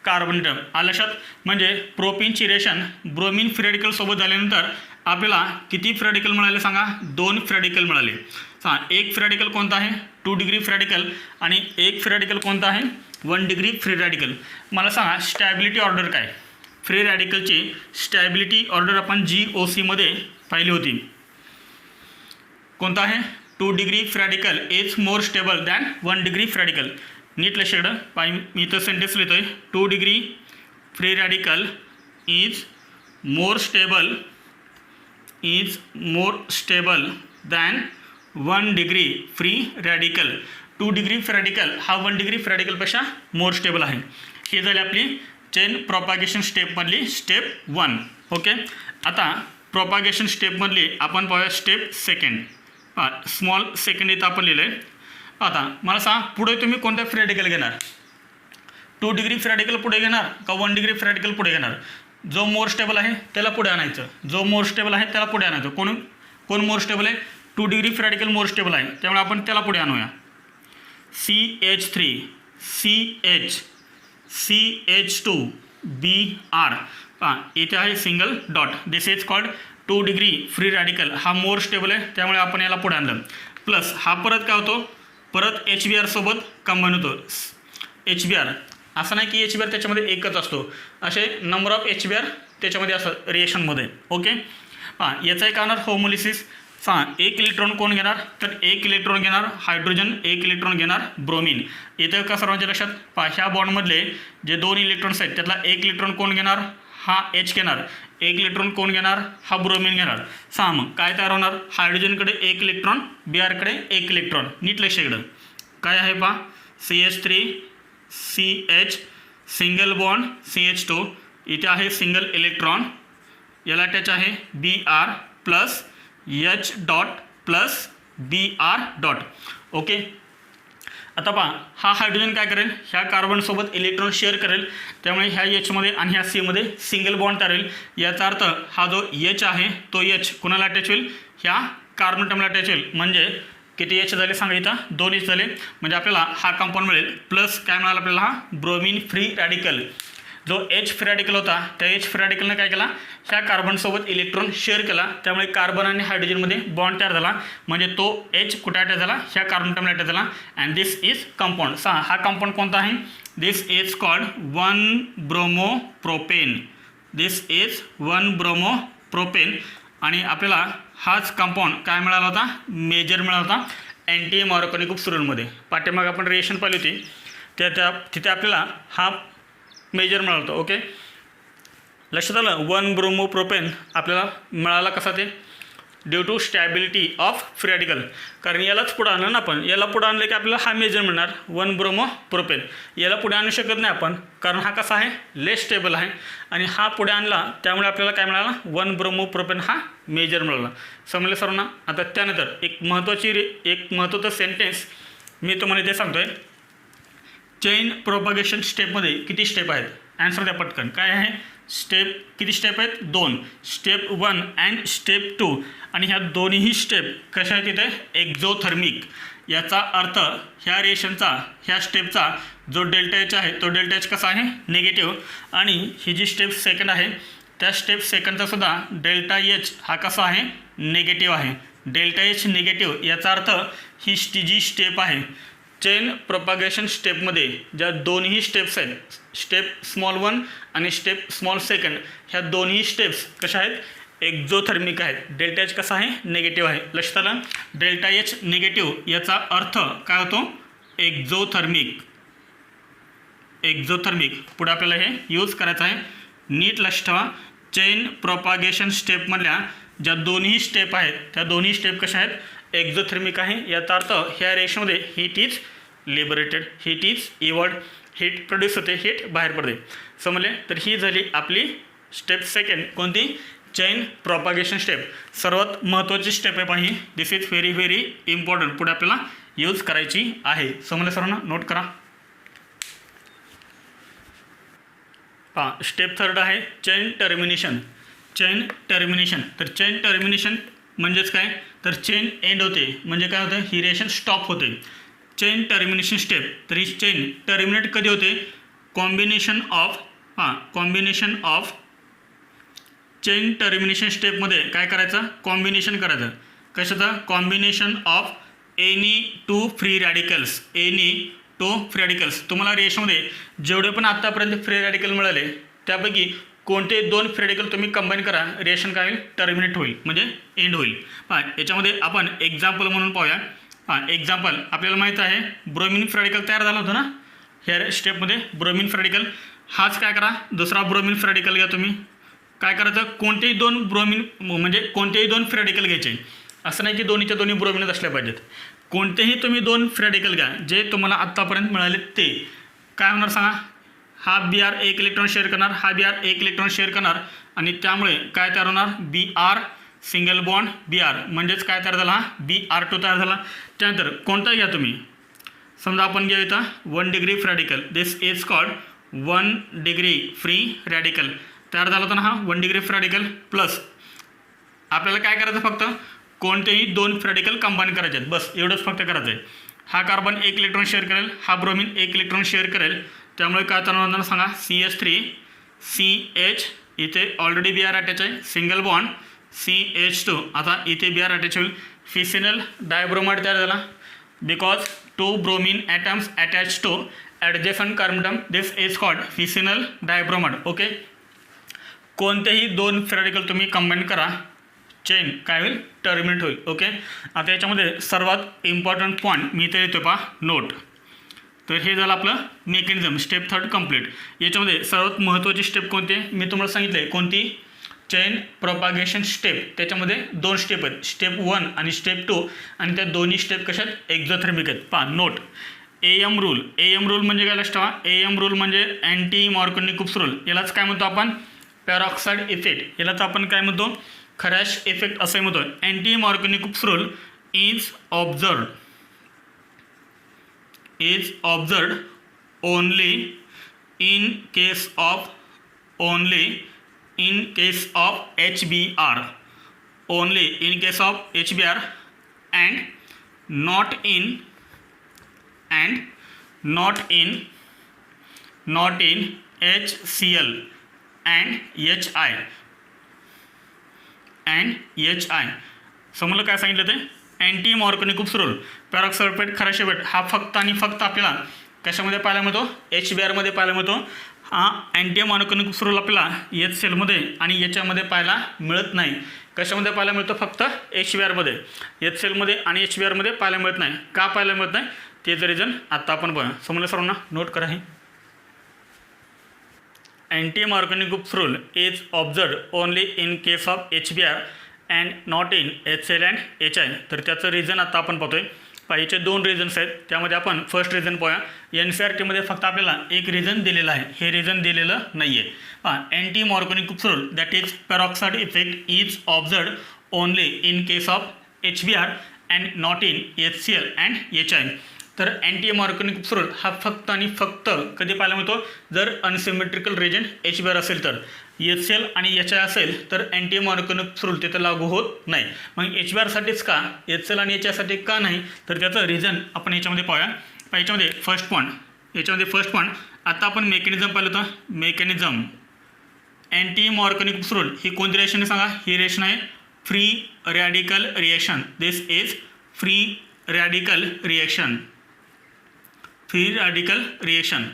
कार्बन ॲटम. आलं लक्षात? म्हणजे प्रोपीनची रेशन ब्रोमीन फ्री रॅडिकल सोबत झाल्यानंतर आपल्याला किती फ्री रॅडिकल मिळाले सांगा, 2 फ्री रॅडिकल मिळाले. सांगा एक फ्री रॅडिकल कोणता आहे 2 डिग्री फ्री रॅडिकल आणि एक फ्री रॅडिकल कोणता आहे 1 डिग्री फ्री रॅडिकल. मला सांगा स्टॅबिलिटी ऑर्डर काय, फ्री रॅडिकलची स्टॅबिलिटी ऑर्डर आपण GOC मध्ये पाहिली होती. कोणता आहे 2 degree free radical is more stable than 1 degree free radical. नीट लक्षात पाय, मी इथं सेंटेन्स लिहितोय 2 degree free radical is more stable than 1 degree free radical. 2 degree free radical हा 1 डिग्री फ्री रॅडिकलपेक्षा मोर स्टेबल आहे. ही झाली आपली चेन प्रॉपागेशन स्टेपमधली स्टेप 1. ओके, आता प्रॉपागेशन स्टेपमधली आपण पाहूया स्टेप सेकंड. स्मॉल सेकंड इथं आपण लिहिलं आहे. आता मला सांग पुढे तुम्ही कोणत्या फ्री रॅडिकल घेणार, 2 डिग्री फ्री रॅडिकल पुढे घेणार का 1 डिग्री फ्री रॅडिकल पुढे घेणार? जो मोर स्टेबल आहे त्याला पुढे आणायचं, जो मोर स्टेबल आहे त्याला पुढे आणायचं. कोण मोर स्टेबल आहे? 2 डिग्री फ्री रॅडिकल मोर स्टेबल आहे, त्यामुळे आपण त्याला पुढे आणूया. CH3 CH2 Br. इथे आहे single dot. This is called 2 degree free radical. हा मोर स्टेबल आहे त्यामुळे आपण याला पुढे आणलं. प्लस हा परत काय होतो, परत HBr सोबत कंबाईन होतो. HBr असं नाही की HBr त्याच्यामध्ये एकच असतो, असे नंबर ऑफ HBr त्याच्यामध्ये असं रिएक्शनमध्ये. ओके, याचा एक होणार होमोलिसिस. एक इलेक्ट्रॉन कोण घेणार तर एक इलेक्ट्रॉन घेणार हायड्रोजन, एक इलेक्ट्रॉन घेणार ब्रोमीन. इथं का सर्वांच्या लक्षात ह्या बॉन्डमधले जे 2 इलेक्ट्रॉन्स आहेत त्यातला एक इलेक्ट्रॉन कोण घेणार, हा H घेणार, एक इलेक्ट्रॉन कोण घेणार, हा ब्रोमीन घेणार. मग काय तयार होणार, हायड्रोजनकडे एक इलेक्ट्रॉन, Brकडे एक इलेक्ट्रॉन. नीट लक्ष इकडं काय आहे पहा, CH3 CH single bond CH2, इथे आहे सिंगल इलेक्ट्रॉन, याला अटॅच आहे Br plus H dot plus Br dot. Okay, आता पहा हा हायड्रोजन काय करेल, ह्या कार्बनसोबत इलेक्ट्रॉन शेअर करेल, त्यामुळे ह्या Hमध्ये आणि ह्या Cमध्ये सिंगल बॉन्ड तयार होईल. याचा अर्थ हा जो H आहे तो H कोणाला अटॅच होईल, ह्या कार्बन ॲटमला अटॅच होईल. म्हणजे किती H झाले सांगा, इथं 2 H झाले. म्हणजे आपल्याला हा कंपाऊंड मिळेल. प्लस काय मिळालं आपल्याला, हा ब्रोमीन फ्री रॅडिकल. जो H फ्री रॅडिकल होता त्या H फ्री रॅडिकलनं काय केला, ह्या कार्बनसोबत इलेक्ट्रॉन शेअर केला, त्यामुळे कार्बन आणि हायड्रोजनमध्ये बॉन्ड तयार झाला. म्हणजे तो H कुठे अटॅच झाला, ह्या कार्बन ॲटमला अटॅच झाला. And this is compound. हा कंपाऊंड कोणता आहे, this is called 1 bromopropane. This is 1 bromopropane. आणि आपल्याला हाच कंपाऊंड काय मिळाला होता, मेजर मिळाला होता अँटी मॉर्गॅनिक ग्रुप सुरूमध्ये. पाठीमाग आपण रिएक्शन पाहिली होती तिथे आपल्याला हा मेजर मिळाला होता. ओके, लक्षात आलं. 1 ब्रोमोप्रोपेन आपल्याला मिळाला कसा, ते due to stability of free radical. कारण यालाच पुढे आणलं ना आपण, याला पुढे आणलं की आपल्याला हा मेजर मिळणार 1 ब्रोमोप्रोपेन. याला पुढे आणू शकत नाही आपण, कारण हा कसा आहे, लेस स्टेबल आहे. आणि हा पुढे आणला त्यामुळे आपल्याला काय मिळाला, 1 ब्रोमोप्रोपेन हा मेजर मिळाला. समजलं सर्वांना. आता त्यानंतर एक महत्त्वाचं सेंटेन्स मी तुम्हाला ते सांगतोय. चेन प्रोपगेशन स्टेपमध्ये किती स्टेप आहेत? ॲन्सर द्या पटकन. काय आहे? स्टेप किती स्टेप आहेत? 2. Step 1 and step 2. आणि ह्या दोन्ही स्टेप कशा आहेत तिथे? एक्झोथर्मिक. याचा अर्थ ह्या रिएक्शनचा ह्या स्टेपचा जो डेल्टा एच आहे तो डेल्टा एच कसा आहे? निगेटिव्ह. आणि ही जी स्टेप सेकंड आहे त्या स्टेप सेकंडचा सुद्धा डेल्टा एच हा कसा आहे? निगेटिव्ह आहे. डेल्टा एच निगेटिव्ह याचा अर्थ ही जी स्टेप आहे चेन प्रोपगेशन स्टेपमध्ये ज्या दोन्ही स्टेप्स आहेत, स्टेप स्मॉल 1 आणि स्टेप स्मॉल सेकंड, ह्या दोन्ही स्टेप्स कशा आहेत? एक्झोथर्मिक आहेत. डेल्टा एच कसा आहे? निगेटिव्ह आहे. लक्षात आलं? डेल्टा एच निगेटिव्ह याचा अर्थ काय होतो? एक्झोथर्मिक. एक्झोथर्मिक पुढे आपल्याला हे यूज करायचं आहे. नीट लक्ष ठेवा. चेन प्रोपगेशन स्टेपमधल्या ज्या दोन्ही स्टेप आहेत त्या दोन्ही स्टेप कशा आहेत? एक्झोथर्मिक आहे. याचा अर्थ ह्या रिएक्शनमध्ये heat is liberated, heat is evolved, heat produce होते, हीट बाहेर पडते. समजले? तर ही झाली आपली स्टेप सेकंड. कोणती? Chain propagation step. सर्वात महत्त्वाची स्टेप आहे पाही. This is very very important. पुढे आपल्याला यूज करायची आहे. समजले सर्वांना? नोट करा. स्टेप थर्ड आहे चेन टर्मिनेशन. Chain termination. तर चेन टर्मिनेशन म्हणजेच काय? तर चेन एंड होते म्हणजे काय होतं? ही रिएक्शन स्टॉप होते. Chain termination step. तर ही चेन टर्मिनेट कधी होते? कॉम्बिनेशन ऑफ चेन टर्मिनेशन स्टेपमध्ये काय करायचं? कॉम्बिनेशन करायचं. कशाचं? Combination of any two free radicals. Any two free radicals. तुम्हाला रिएक्शनमध्ये जेवढे पण आत्तापर्यंत फ्री रॅडिकल मिळाले त्यापैकी कोणते 2 फ्री रॅडिकल तुम्ही कंबाईन करा, रिएक्शन काय होईल? टर्मिनेट होईल म्हणजे एंड होईल. याच्यामध्ये आपण एक्झाम्पल म्हणून पाहूया. एक्झाम्पल आपल्याला माहीत आहे ब्रोमिन फ्री रॅडिकल तयार झाला होता ना ह्या स्टेपमध्ये. ब्रोमिन फ्री रॅडिकल हाच काय करा? दुसरा ब्रोमिन फ्री रॅडिकल घ्या. तुम्ही काय करायचं? कोणतेही 2 ब्रोमिन म्हणजे कोणतेही 2 फ्री रॅडिकल घ्यायचे. असं नाही की दोन्हीच्या दोन्ही ब्रोमिनच असल्या पाहिजेत. कोणतेही तुम्ही 2 फ्री रॅडिकल घ्या जे तुम्हाला आत्तापर्यंत मिळाले. ते काय होणार सांगा? हा Br 1 इलेक्ट्रॉन शेअर करणार, हा Br 1 इलेक्ट्रॉन शेअर करणार आणि त्यामुळे काय तयार होणार? Br सिंगल बॉन्ड Br म्हणजेच काय तयार झाला? Br2 तयार झाला. त्यानंतर कोणता घ्या तुम्ही? समजा आपण घ्या इथं 1 degree free radical. This is called 1 degree free radical. तयार झाला होता ना हा 1 डिग्री फ्री रॅडिकल. प्लस आपल्याला काय करायचं? फक्त कोणतेही 2 फ्री रॅडिकल कंबाईन करायचे आहेत. बस एवढंच फक्त करायचं आहे. हा कार्बन 1 इलेक्ट्रॉन शेअर करेल, हा ब्रोमिन 1 इलेक्ट्रॉन शेअर करेल. त्यामुळे काय तयार होणार सांगा? CH3 CH. इथे ऑलरेडी Br अटॅच आहे. Single bond CH2. आता इथे Br अटॅच होईल. फिसिनल डायब्रोमाइड तयार झाला because 2 bromine atoms attach to adjacent carbon atom. This is called vicinal dibromide. Okay. कोणतेही 2 फ्री रॅडिकल तुम्ही कंबाईन करा, चेन काय होईल? टर्मिनेट होईल. ओके. आता याच्यामध्ये सर्वात इम्पॉर्टंट पॉईंट मी इथे येतो पहा, नोट. तर हे झालं आपलं मेकॅनिझम. Step third complete. याच्यामध्ये सर्वात महत्त्वाची स्टेप कोणती आहे? मी तुम्हाला सांगितले कोणती? Chain propagation step. त्याच्यामध्ये 2 स्टेप आहेत, स्टेप 1 आणि स्टेप 2. आणि त्या दोन्ही स्टेप कशा आहेत? एक्झोथर्मिक आहेत. पहा note. AM rule. AM rule म्हणजे काय? लक्षात ठेवा. AM रूल म्हणजे अँटी मॉर्कोनिकुप्स रूल. यालाच काय म्हणतो आपण? Peroxide effect. यालाच आपण काय म्हणतो? खरॅश इफेक्ट असं म्हणतो. Anti Markovnikov's rule is observed only in case of HBr. Only in case of HBr and not in HCl and HI. समजलं काय सांगितलं ते? Anti Markovnikov's rule. Peroxide effect, Kharasch effect हा फक्त आणि फक्त आपल्याला कशामध्ये पाहायला मिळतो? HBrमध्ये पाहायला मिळतो. हा अँटी मॉर्कोनिकुप्स रूल आपल्याला HClमध्ये आणि याच्यामध्ये पाहायला मिळत नाही. कशामध्ये पाहायला मिळतो? फक्त HBrमध्ये. HClमध्ये आणि HBrमध्ये पाहायला मिळत नाही. का पाहायला मिळत नाही? तेच रिझन आता आपण बघा. समजलं सर्वांना? नोट करा. हे anti Markovnikov's rule is observed only in case of HBr and not in HCl and HI. तर त्याचं रिझन आता आपण पाहतोय. याचे 2 रिझन्स आहेत. त्यामध्ये आपण फर्स्ट रिझन पाहूया. NCERTमध्ये फक्त आपल्याला एक रिझन दिलेलं आहे, हे रिझन दिलेलं नाही आहे. Anti Markovnikov's rule that is peroxide effect is observed only in case of HBr and not in HCl and HI. तर अँटी मॉर्कोनिक फ्लोरल हा फक्त आणि फक्त कधी पाहायला मिळतो जर अनसिमेट्रिकल रिएजंट HBr असेल तर. HCl आणि HI असेल तर अँटी मॉर्कोनिक फ्लोरल तिथं लागू होत नाही. मग HBr साठीच का, HCl आणि HI साठी का नाही, तर त्याचं रिझन आपण याच्यामध्ये पाहूया. याच्यामध्ये फर्स्ट पॉईंट आता आपण मेकॅनिझम पाहिलं होतं. मेकॅनिझम अँटी मॉर्कोनिक फ्लोरल ही कोणती रिएक्शन आहे सांगा. ही रिएक्शन आहे free radical reaction. This is free radical reaction.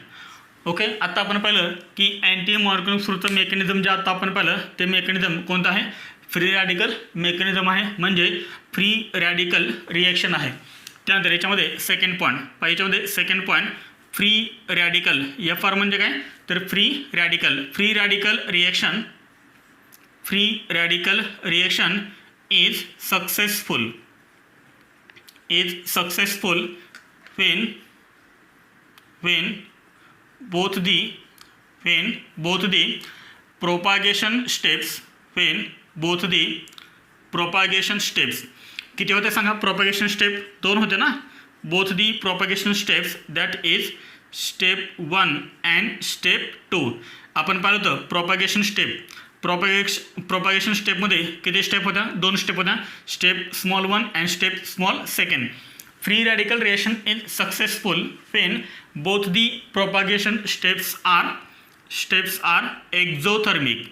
Okay. आता आपण पाहिलं की अँटी मॉर्कोनिक फ्लोरलचं मेकॅनिझम जे आता आपण पाहिलं ते मेकॅनिझम कोणतं आहे, फ्री रॅडिकल मेकॅनिझम आहे, म्हणजे फ्री रॅडिकल रिएक्शन आहे. त्यानंतर याच्यामध्ये second point free radical. FR म्हणजे काय, तर free radical reaction is successful when both the propagation steps किती होते सांगा. प्रोपॅगेशन स्टेप 2 होते ना. Both the propagation steps that is step 1 and step 2. आपण पाहिलं होतं प्रोपॅगेशन स्टेपमध्ये किती स्टेप होत्या, 2 स्टेप होत्या. Step small 1 and step small 2. Free radical reaction is successful when both the propagation steps are exothermic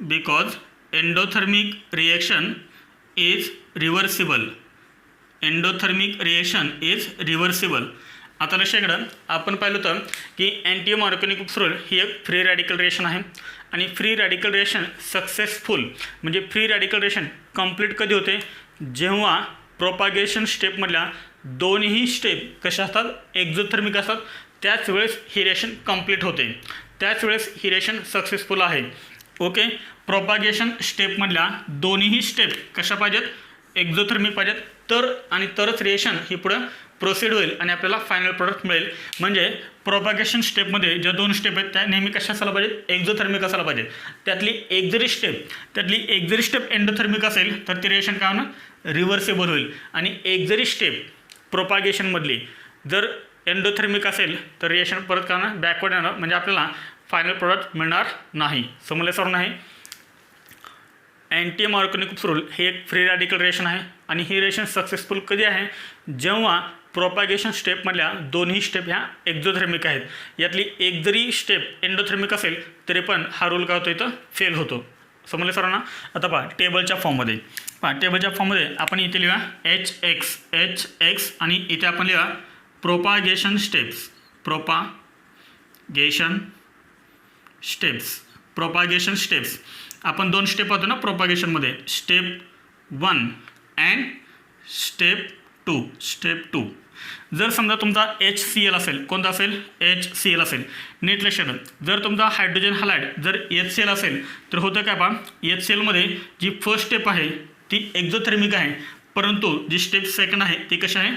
because endothermic reaction is reversible. आता लक्षात आपण पाहिलं होतं की अँटी मॉर्कोनिक फ्लोरल ही एक फ्री रॅडिकल रिएक्शन आहे आणि फ्री रॅडिकल रिएक्शन सक्सेसफुल म्हणजे फ्री रॅडिकल रिएक्शन कंप्लीट कधी होते, जेव्हा प्रोपागेशन स्टेपमधल्या दोन्ही स्टेप कशा असतात, एक्झोथर्मिक असतात. त्याच वेळेस ही रिएक्शन कंप्लीट होते, त्याच वेळेस ही रिएक्शन सक्सेसफुल आहे. ओके. प्रोपागेशन स्टेपमधल्या दोन्ही स्टेप कशा पाहिजेत, एक्झोथर्मिक पाहिजेत, तरच रिएक्शन ही पुढं प्रोसीड होईल आणि आपल्याला फायनल प्रोडक्ट मिळेल. म्हणजे प्रोपागेशन स्टेपमध्ये ज्या 2 स्टेप आहेत त्या नेहमी कशा असायला पाहिजेत, एक्झोथर्मिक असायला पाहिजे. त्यातली एक जरी स्टेप एंडोथर्मिक असेल तर ती रिएक्शन काय होणार, रिव्हर्सेबल होईल. आणि एक जरी स्टेप प्रोपागेशनमधली जर एंडोथर्मिक असेल तर रिएक्शन परत काय होणार, बॅकवर्ड येणार, म्हणजे आपल्याला फायनल प्रोडक्ट मिळणार नाही. समजलं सर नाही. अँटी मॉर्कोनिक फ्लोरल हे एक फ्री रॅडिकल रिएक्शन आहे आणि ही रिएक्शन सक्सेसफुल कधी आहे, जेव्हा प्रोपागेशन स्टेपमधल्या दोन्ही स्टेप ह्या एक्झोथर्मिक आहेत. यातली एक जरी स्टेप एंडोथर्मिक असेल तरी पण हा रूल काय होतो, इथं फेल होतो. समजले सरांना. आता पहा टेबलच्या फॉर्ममध्ये आपण इथे लिहा HX आणि इथे आपण लिहा प्रोपागेशन स्टेप्स. आपण 2 स्टेप होतो ना प्रोपागेशनमध्ये, स्टेप 1 अँड स्टेप 2. जर समजा तुमचा HCl असेल, कोणता असेल, HCl असेल, नीट लक्षात. जर तुमचा हायड्रोजन हॅलाइड जर HCl असेल तर होतं काय पहा, HClमध्ये जी फर्स्ट स्टेप आहे ती एक्झोथर्मिक आहे, परंतु जी स्टेप सेकंड आहे ती कशी आहे,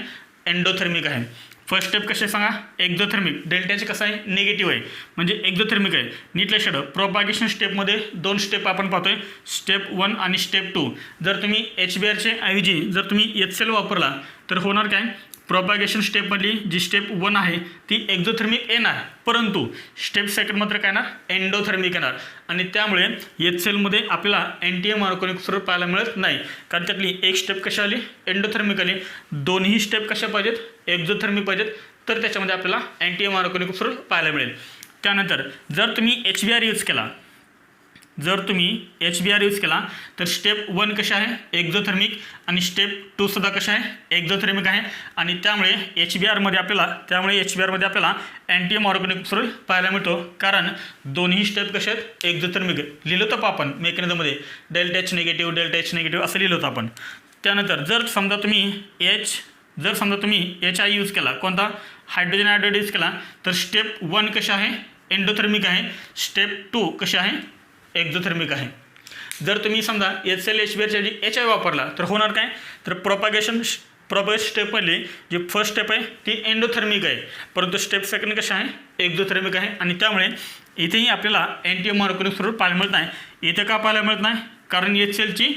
एंडोथर्मिक आहे. फर्स्ट स्टेप कसे सांगा, एक्झोथर्मिक. डेल्टाचे कसं आहे, निगेटिव्ह आहे, म्हणजे एक्झोथर्मिक आहे. नीट लक्षात. प्रोपागेशन स्टेपमध्ये 2 स्टेप आपण पाहतोय, स्टेप 1 आणि स्टेप 2. जर तुम्ही HBrचे ऐवजी जर तुम्ही HCl वापरला तर होणार काय, प्रोपागेशन स्टेपमधली जी स्टेप 1 आहे ती एक्झोथर्मिक येणार, परंतु स्टेप सेकंड मात्र काय येणार, एंडोथर्मिक येणार. आणि त्यामुळे HClमध्ये आपल्याला अँटी मॉर्कोनिक फ्लोरल पाहायला मिळत नाही, कारण त्यातली एक स्टेप कशी आली, एंडोथर्मिक आली. दोन्ही स्टेप कशा पाहिजेत, एक्झोथर्मिक पाहिजेत, तर त्याच्यामध्ये आपल्याला अँटी मॉर्कोनिक फ्लोरल पाहायला मिळेल. त्यानंतर जर तुम्ही HBr यूज केला तर स्टेप 1 कशा आहे, एक्झोथर्मिक, आणि स्टेप 2 सुद्धा कशा आहे, एक्झोथर्मिक आहे. आणि त्यामुळे HBrमध्ये आपल्याला अँटी मॉर्कोनिक फ्लोरल पाहायला मिळतो, कारण दोन्ही स्टेप कशा आहेत, एक्झोथर्मिक. लिहिलं होतं आपण मेकॅनिझममध्ये डेल्टा H निगेटिव्ह असं लिहिलं होतं आपण. त्यानंतर जर समजा तुम्ही HI यूज केला, कोणता, हायड्रोजन आयोडाइड यूज केला, तर स्टेप 1 कशा आहे, एंडोथर्मिक आहे, स्टेप 2 कशा आहे, एक्झोथर्मिक आहे. जर तुम्ही समजा HCl HBrच्या ऐवजी HI वापरला तर होणार काय, तर प्रॉपर स्टेप पहिली जी फर्स्ट स्टेप आहे ती एंडोथर्मिक आहे, परंतु स्टेप सेकंड कशा आहे एक्झोथर्मिक आहे आणि त्यामुळे इथेही आपल्याला अँटी मार्कोनिक स्वरूप पाहायला मिळत नाही. इथे का पाहायला मिळत नाही? कारण HClची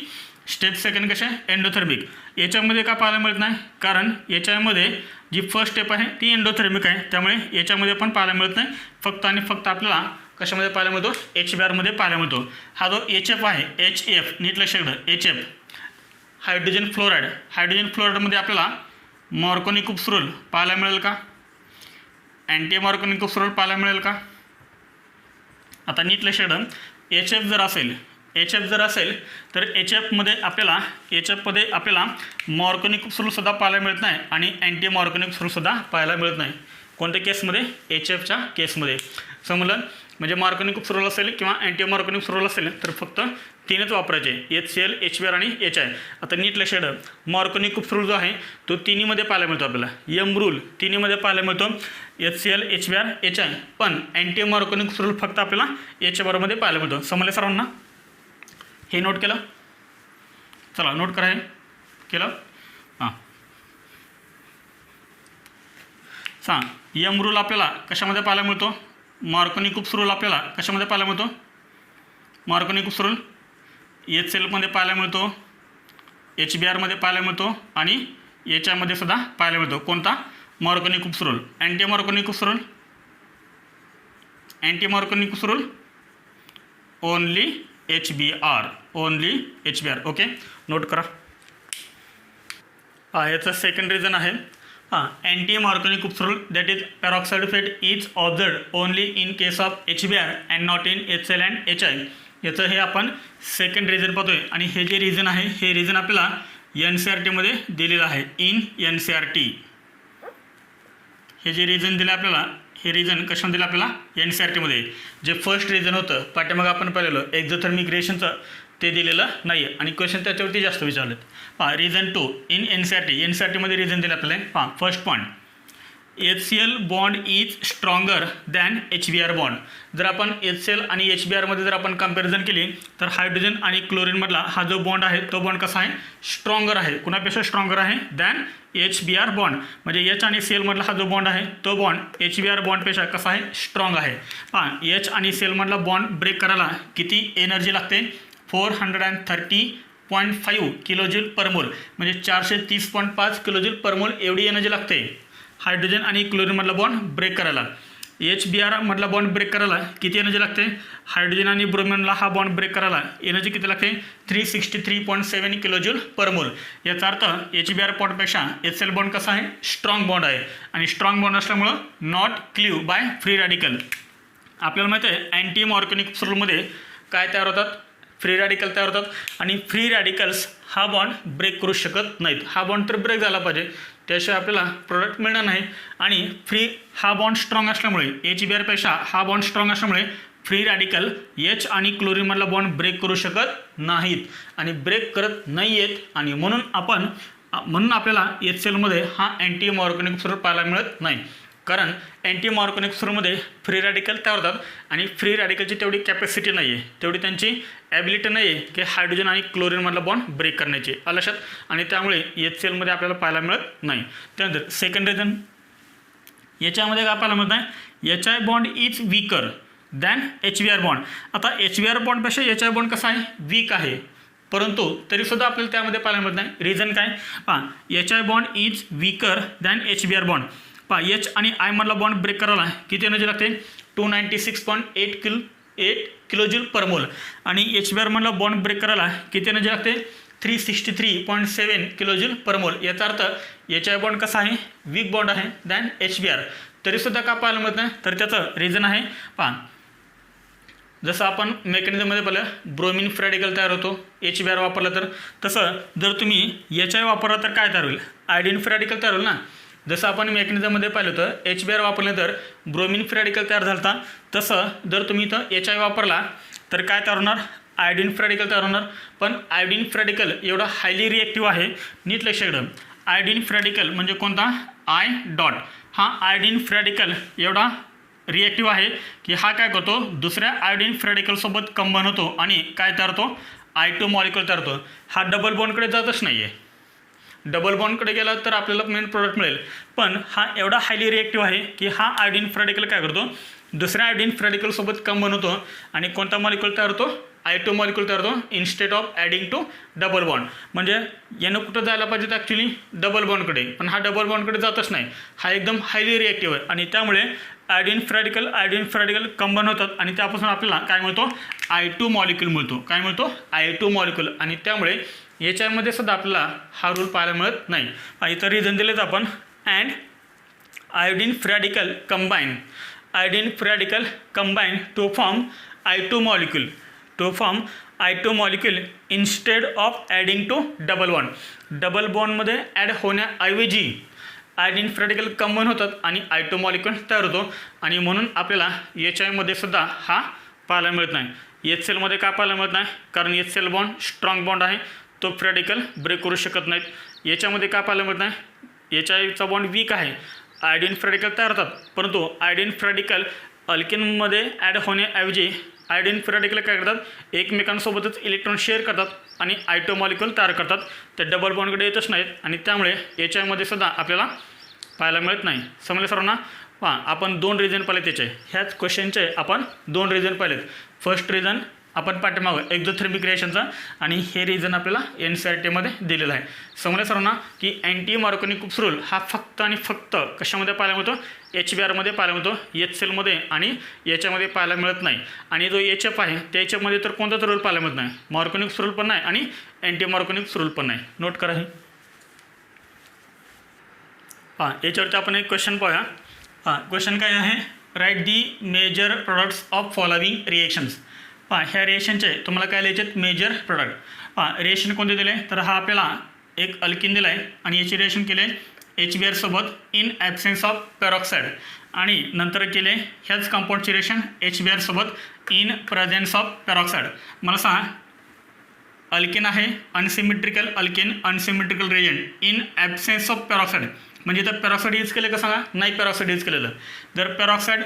स्टेप सेकंड कशा आहे एंडोथर्मिक. याच्यामध्ये का पाहायला मिळत नाही? कारण याच्यामध्ये जी फर्स्ट स्टेप आहे ती एंडोथर्मिक आहे, त्यामुळे याच्यामध्ये पण पाहायला मिळत नाही. फक्त आणि फक्त आपल्याला कशामध्ये पाहायला मिळतो? HBrमध्ये पाहायला मिळतो. हा जो HF आहे HF नीट लक्षात HF हायड्रोजन फ्लोराईड. हायड्रोजन फ्लोराईडमध्ये आपल्याला मॉर्कोनिकोप्सुरोल पाहायला मिळेल का? अँटी मॉर्कोनिकोप्सुरोल पाहायला मिळेल का? आता नीट लक्षात HF जर असेल तर HFमध्ये आपल्याला मॉर्कोनिकोप्सुरोलसुद्धा पाहायला मिळत नाही आणि अँटी मॉर्कोनिकोप्सुरोलसुद्धा पाहायला मिळत नाही. कोणत्या केसमध्ये? HFच्या केसमध्ये. समजलं? म्हणजे मॉर्कोनिकोप्सुरोल असेल किंवा अँटी मॉर्कोनिकोप्सुरोल असेल तर फक्त तीनच वापरायचे HCl, HBr आणि HI. आता नीट लक्षात मॉर्कोनिकोप्सुरोल जो आहे तो तिन्हीमध्ये पाहायला मिळतो आपल्याला. यम रूल तिन्हीमध्ये पाहायला मिळतो HCl, HBr, HI. पण अँटी मॉर्कोनिकोप्सुरोल फक्त आपल्याला HBrमध्ये पाहायला मिळतो. समजलं सर्वांना? हे नोट केलं? चला नोट करा. हे केलं? हां सांग. यम रूल आपल्याला कशामध्ये पाहायला मिळतो? मॉर्कोनिकोप्सुरोल आपल्याला कशामध्ये पाहायला मिळतो? मॉर्कोनिकोप्सुरोल HClमध्ये पाहायला मिळतो, HBrमध्ये पाहायला मिळतो आणि HIमध्ये सुद्धा पाहायला मिळतो. कोणता? Markovnikov's rule. Anti Markovnikov's rule only HBr. Okay note करा. याचं सेकंड रिझन आहे anti Markovnikov's rule that is peroxide effect is observed only in case of HBr and not in HCl and HI. याचं हे आपण सेकंड रिझन पाहतोय आणि हे जे रिझन आहे हे रिझन आपल्याला NCERTमध्ये दिलेलं आहे. इन NCERT हे जे रिझन दिलं आपल्याला हे रिझन कशामध्ये दिलं आपल्याला? NCERTमध्ये. जे फर्स्ट रिझन होतं पाठीमागं आपण पाहिलेलं एक्झोथर्मिक रिएक्शनचं ते दिलेलं नाही आहे आणि क्वेश्चन त्याच्यावरती जास्त विचारलेत. रिझन 2 इन NCERTमध्ये रिझन दिलं आपल्याला. First point HCl bond is stronger than HBr bond. जर आपण HCl आणि HBrमध्ये जर आपण कंपॅरिझन केली तर हायड्रोजन आणि क्लोरीनमधला हा जो बॉन्ड आहे तो बॉन्ड कसा आहे? स्ट्रॉंगर आहे. कुणापेक्षा स्ट्रॉंगर आहे? Than HBr bond. म्हणजे H आणि Cl मधला हा जो बॉन्ड आहे तो बॉन्ड HBr बॉन्डपेक्षा कसा आहे? स्ट्रॉंग आहे. H आणि Cl मधला बॉन्ड ब्रेक करायला किती एनर्जी लागते? 430.5 किलोजूल पर मोल. म्हणजे 430.5 किलोजूल पर मोल एवढी एनर्जी लागते हायड्रोजन आणि क्लोरीनमधला बॉन्ड ब्रेक करायला. HBr मधला बॉन्ड ब्रेक करायला किती एनर्जी लागते? हायड्रोजन आणि ब्रोमिनला हा बॉन्ड ब्रेक करायला एनर्जी किती लागते? 363.7 किलोजूल पर मोल. याचा अर्थ HBr बॉन्डपेक्षा HCl बॉन्ड कसा आहे? स्ट्रॉंग बॉन्ड आहे आणि स्ट्रॉंग बॉन्ड असल्यामुळं not cleave by free radical. आपल्याला माहिती आहे अँटी मॉर्कोनिकोप्सुरोलमध्ये काय तयार होतात? फ्री रॅडिकल तयार होतात आणि फ्री रॅडिकल्स हा बॉन्ड ब्रेक करू शकत नाहीत. हा बॉन्ड तर ब्रेक झाला पाहिजे त्याशिवाय आपल्याला प्रोडक्ट मिळणार नाही आणि हा बॉन्ड स्ट्रॉंग असल्यामुळे HBrपेक्षा हा बॉन्ड स्ट्रॉंग असल्यामुळे फ्री रॅडिकल H आणि क्लोरीनमधला बॉन्ड ब्रेक करू शकत नाहीत आणि ब्रेक करत नाही आहेत आणि म्हणून आपल्याला HClमध्ये हा अँटी मॉर्कोनिकोप्सुरोल पाहायला मिळत नाही. कारण अँटी मॉर्कोनिकोप्सुरोलमध्ये फ्री रॅडिकल तयार होतात आणि फ्री रॅडिकलची तेवढी कॅपॅसिटी नाही आहे, तेवढी त्यांची ॲबिलिटी नाही आहे की हायड्रोजन आणि क्लोरीनमधला बॉन्ड ब्रेक करण्याची लक्षात आणि त्यामुळे HClमध्ये आपल्याला पाहायला मिळत नाही. त्यानंतर सेकंड रिझन याच्यामध्ये काय पाहायला मिळत नाही? HI bond is weaker than HBr bond. आता HBr बॉन्डपेक्षा HI बॉन्ड कसा आहे? वीक आहे, परंतु तरीसुद्धा आपल्याला त्यामध्ये पाहायला मिळत नाही. रिझन काय? HI bond is weaker than HBr bond. H आणि I मधला बॉन्ड ब्रेक करायला किती एनर्जी लागते? 296.8 किलोजूल पर मोल आणि HBr मधला बॉन्ड ब्रेक करायला किती एनर्जी लागते? 363.7 किलोजूल पर मोल. याचा अर्थ HI बॉन्ड कसा आहे? वीक बॉन्ड आहे दॅन HBr. तरीसुद्धा का पाहायला मिळत नाही? तर त्याचं रिझन आहे जसं आपण मेकॅनिझममध्ये पाहिलं ब्रोमिन फ्री रॅडिकल तयार होतो HBr वापरलं तर, तसं जर तुम्ही HI वापरला तर काय तयार होईल? आयोडीन फ्री रॅडिकल तयार होईल ना. जसं आपण मेकॅनिझममध्ये पाहिलं होतं HBr वापरलं तर ब्रोमिन फ्री रॅडिकल तयार झाला होता, तसं जर तुम्ही इथं HI वापरला तर काय तयार होणार? आयोडीन फ्री रॅडिकल तयार होणार. पण आयोडीन फ्री रॅडिकल एवढा हायली रिएक्टिव्ह आहे. नीट लक्षात ठेवा आयोडीन फ्री रॅडिकल म्हणजे कोणता? I dot. हा आयोडीन फ्री रॅडिकल एवढा रिएक्टिव्ह आहे की हा काय करतो? दुसऱ्या आयोडीन फ्री रॅडिकलसोबत कंबाईन होतो आणि काय तयार होतो? I2 मॉलिक्युल तयार होतो. हा डबल बॉन्डकडे जातच नाही आहे. डबल बॉन्डकडे गेला तर आपल्याला मेन प्रोडक्ट मिळेल. पण हा एवढा हायली रिएक्टिव्ह आहे की हा आयोडीन फ्री रॅडिकल काय करतो, दुसऱ्या आयोडीन फ्री रॅडिकलसोबत कंबाईन होतो आणि कोणता मॉलिक्यूल तयार होतो, I2 मॉलिक्यूल तयार होतो instead of adding to double bond. म्हणजे यानं कुठं जायला पाहिजे तर ॲक्च्युली डबल बॉन्डकडे, पण हा डबल बॉन्डकडे जातच नाही. हा एकदम हायली रिएक्टिव्ह आहे आणि त्यामुळे आयोडीन फ्री रॅडिकल कंबाईन होतात आणि त्यापासून आपल्याला काय मिळतो, I2 मॉलिक्यूल मिळतो. काय मिळतो, I2 मॉलिक्यूल. आणि त्यामुळे याच्यामध्ये सुद्धा आपल्याला हा रूल पाहायला मिळत नाही. इतर रिझन दिलेत आपण. And iodine free radical combine to form I2 molecule instead of adding to double bond. Double बॉन्डमध्ये ॲड होण्याऐवजी आयोडीन फ्री रॅडिकल कंबाईन होतात आणि I2 मॉलिक्यूल तयार होतो. आणि म्हणून आपल्याला HI सुद्धा हा पाहायला मिळत नाही. HCl का पाहायला मिळत नाही, कारण HCl बॉन्ड स्ट्रॉंग बॉन्ड आहे, तो फ्री रॅडिकल ब्रेक करू शकत नाहीत. याच्यामध्ये का पाहायला मिळत नाही, HIचा बॉन्ड वीक आहे, आयोडीन फ्री रॅडिकल तयार होतात, परंतु आयोडीन फ्री रॅडिकल अल्केनमध्ये ॲड होण्याऐवजी आयोडीन फ्री रॅडिकल काय करतात, एकमेकांसोबतच इलेक्ट्रॉन शेअर करतात आणि I2 मॉलिक्यूल तयार करतात. ते डबल बॉन्डकडे येतच नाहीत आणि त्यामुळे HI सुद्धा आपल्याला पाहायला मिळत नाही. समजलं सर्वांना. आपण 2 रिझन पाहिलेत त्याचे, ह्याच क्वेश्चनचे आपण 2 रिझन पाहिलेत. फर्स्ट रिझन आपण पाठीमागं एक्झोथर्मिक रिएक्शनचा आणि हे रिझन आपल्याला NCERTमध्ये दिलेलं आहे. समजलं सर्वांना की अँटी मार्कोनी-कुप्स रूल हा फक्त आणि फक्त कशामध्ये पाहायला मिळतो, HBr पाहायला मिळतो, HCl आणि याच्यामध्ये पाहायला मिळत नाही. आणि जो HF आहे त्या HFमध्ये तर कोणताच रूल पाहायला मिळत नाही, मार्कोनी-कुप्स रूल पण नाही आणि अँटी मार्कोनी-कुप्स रूल पण नाही. नोट करा हे. याच्यावरती आपण एक क्वेश्चन पाहूया. क्वेश्चन काय आहे, write the major products of following reactions. ह्या रिएक्शनचे तुम्हाला काय लिहायचे, मेजर प्रोडक्ट. रिएक्शन कोणते दिले, तर हा आपल्याला एक अल्किन दिला आहे आणि याची रिएक्शन केले HBr सोबत इन ॲब्सेन्स ऑफ पेरॉक्साईड आणि नंतर केले ह्याच कंपाऊंडची रिएक्शन HBr सोबत इन प्रेझेन्स ऑफ पेरॉक्साईड. मला सांगा, अल्केन आहे unsymmetrical alkene unsymmetrical reagent in absence of peroxide. म्हणजे तर पेरॉक्साईड यूज केलं का सांगा, नाही पेरॉक्साईड यूज केलेलं. जर पेरॉक्साईड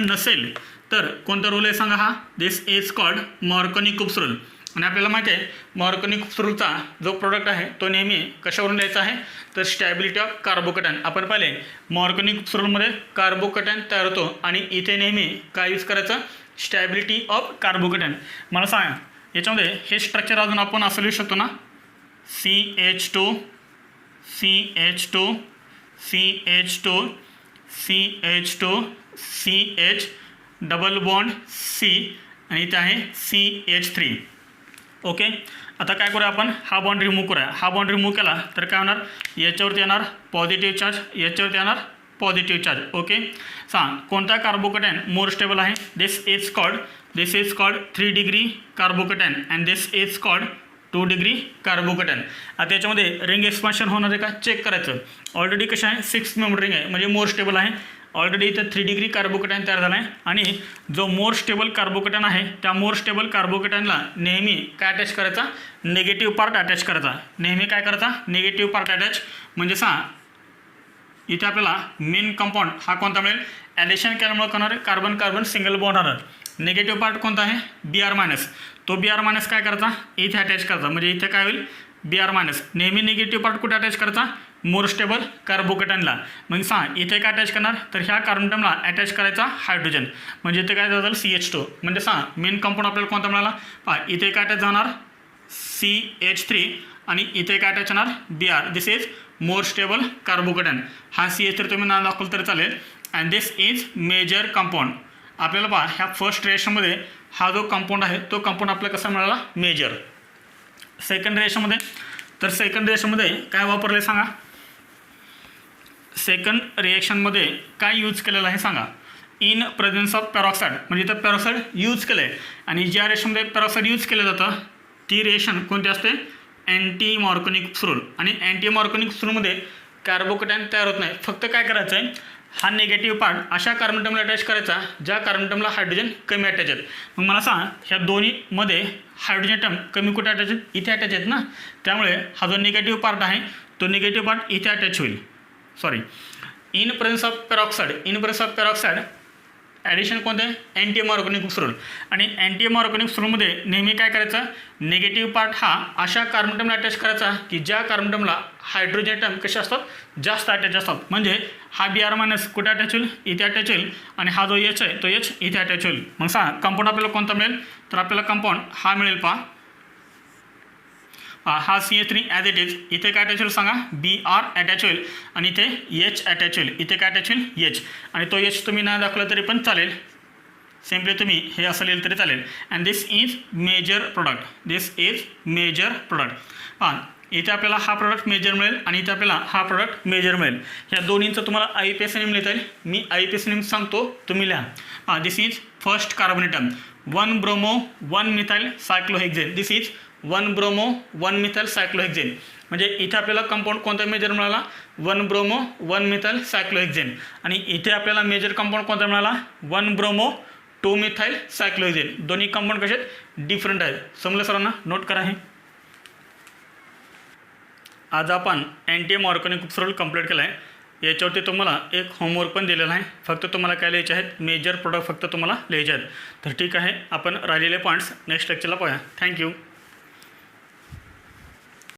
नसेल तर कोणता रूल आहे सांगा, हा दिस इज कॉल्ड मार्कोनी-कुप्स रूल. आणि आपल्याला माहिती आहे मार्कोनी-कुप्स रूलचा जो प्रोडक्ट आहे तो नेहमी कशावरून लिहायचा आहे, तर स्टॅबिलिटी ऑफ कार्बोकॅटायन. आपण पाहिले मार्कोनी-कुप्स रूलमध्ये कार्बोकॅटायन तयार होतो आणि इथे नेहमी काय यूज करायचं, स्टॅबिलिटी ऑफ कार्बोकॅटायन. मला सांगा याच्यामध्ये हे स्ट्रक्चर अजून आपण असं लिहू शकतो ना, CH2 डबल बॉन्ड C आणि इथे आहे CH3. ओके. आता काय करूया आपण, हा बॉन्ड रिमूव्ह करूया. हा बॉन्ड रिमूव्ह केला तर काय होणार, याच्यावरती येणार पॉझिटिव्ह चार्ज, याच्यावरती येणार पॉझिटिव्ह चार्ज. ओके. सांग कोणता कार्बोकॅटायन मोर स्टेबल आहे, this is called 3 degree carbocation and this is called 2 degree carbocation. आता याच्यामध्ये रिंग एक्सपान्शन होणार आहे का चेक करायचं. ऑलरेडी कसं आहे 6 मेंबर रिंग आहे म्हणजे मोर स्टेबल आहे. ऑलरेडी इथं 3 डिग्री कार्बोकॅटायन तयार झाला आहे आणि जो मोर स्टेबल कार्बोकॅटायन आहे त्या मोर स्टेबल कार्बोकॅटायनला नेहमी काय अटॅच करायचा, निगेटिव्ह पार्ट अटॅच करायचा. नेहमी काय करायचा, निगेटिव्ह पार्ट अटॅच. म्हणजे इथे आपल्याला मेन कंपाऊंड हा कोणता मिळेल, ॲडिशन केल्यामुळे करणार कार्बन कार्बन सिंगल बॉन्ड होणार. निगेटिव्ह पार्ट कोणता आहे, Br-, तो Br- काय करायचा, इथे अटॅच करायचा. म्हणजे इथे काय होईल, Br-. नेहमी निगेटिव्ह पार्ट कुठे अटॅच करायचा, मोर स्टेबल कार्बोकॅटायनला. मग इथे काय अटॅच करणार, तर ह्या कार्बन टर्मला अटॅच करायचा हायड्रोजन. म्हणजे इथे काय झालं CH2. म्हणजे मेन कंपाऊंड आपल्याला कोणता मिळाला, इथे काय अटॅच जाणार CH3 आणि इथे काय अटॅच होणार Br. This is more stable carbocation. हा CH3 तुम्ही नाव दाखवलं तरी चालेल. And this is major compound. आपल्याला ह्या फर्स्ट रिएक्शनमध्ये हा जो कंपाऊंड आहे तो कंपाऊंड आपल्याला कसा मिळाला, मेजर. सेकंड रिएक्शनमध्ये काय वापरले सांगा, सेकंड रिएक्शनमध्ये काय यूज केलेलं आहे सांगा, इन प्रेझेन्स ऑफ पेरॉक्साईड. म्हणजे इथं पेरॉक्साईड यूज केलं आहे आणि ज्या रिएक्शनमध्ये पेरॉक्साईड यूज केलं जातं ती रिएक्शन कोणती असते, अँटी मार्कोनी-कुप्स रूल. आणि अँटी मार्कोनी-कुप्स रूलमध्ये कार्बोकॅटायन तयार होत नाही. फक्त काय करायचं आहे, हा निगेटिव्ह पार्ट अशा कार्बन टर्मला अटॅच करायचा ज्या कार्बन टर्मला हायड्रोजन कमी अटॅच आहेत. मग मला सांग ह्या दोन्हीमध्ये हायड्रोजन टर्म कमी कुठे अटॅच आहेत, इथे अटॅच आहेत ना. त्यामुळे हा जो निगेटिव्ह पार्ट आहे तो निगेटिव्ह पार्ट इथे अटॅच होईल. In presence of peroxide addition कोणतं आहे N T M organic group सोडून आणि एन टी एम ऑर्गॅनिक सोडूनमध्ये नेहमी काय करायचं निगेटिव्ह पार्ट हा अशा कार्बन ॲटमला अटॅच करायचा की ज्या कार्बन ॲटमला हायड्रोजन ॲटम कसे असतात जास्त अटॅच असतात म्हणजे हा बी आर मायनस कुठे अटॅच होईल इथे अटॅच होईल आणि हा जो एच आहे तो एच इथे अटॅच होईल मग सांगा कंपाऊंड आपल्याला कोणता मिळेल तर आपल्याला कंपाऊंड हा मिळेल पहा हा CH3 ॲज इट इज इथे काय अटॅच होईल सांगा बी आर अटॅच होईल आणि इथे एच अटॅच होईल इथे काय अटॅच होईल एच आणि तो एच तुम्ही नाही दाखवला तरी पण चालेल सिम्पली तुम्ही हे असं लिहिलं तरी चालेल and this is major product this is major product हां इथे आपल्याला हा प्रोडक्ट मेजर मिळेल आणि इथे आपल्याला हा प्रोडक्ट मेजर मिळेल ह्या दोन्हींचं तुम्हाला IUPAC नेम लिहिता येईल मी IUPAC नेम सांगतो तुम्ही लिहा हां this is first carbon atom 1 bromo 1 methyl cyclohexane this is 1 bromo 1 methyl cyclohexane म्हणजे इथे आपल्याला कंपाऊंड कोणता मेजर मिळाला 1 ब्रोमो 1 मिथाइल सायक्लोहेक्झेन आणि इथे आपल्याला मेजर कंपाऊंड कोणता मिळाला 1 ब्रोमो 2 मिथाइल सायक्लोहेक्झेन दोन्ही कंपाऊंड कसे डिफरंट आहेत समजलं सर्वांना नोट करा हे आज आपण NTM ऑर्गॅनिक ग्रुप सोडून कंप्लीट केला आहे याच्यावरती तुम्हाला एक होमवर्क पण दिलेला आहे फक्त तुम्हाला काय लिहायचे आहेत मेजर प्रोडक्ट फक्त तुम्हाला लिहायचे आहेत तर ठीक आहे आपण राहिलेले पॉईंट्स नेक्स्ट लेक्चरला पाहूया थँक्यू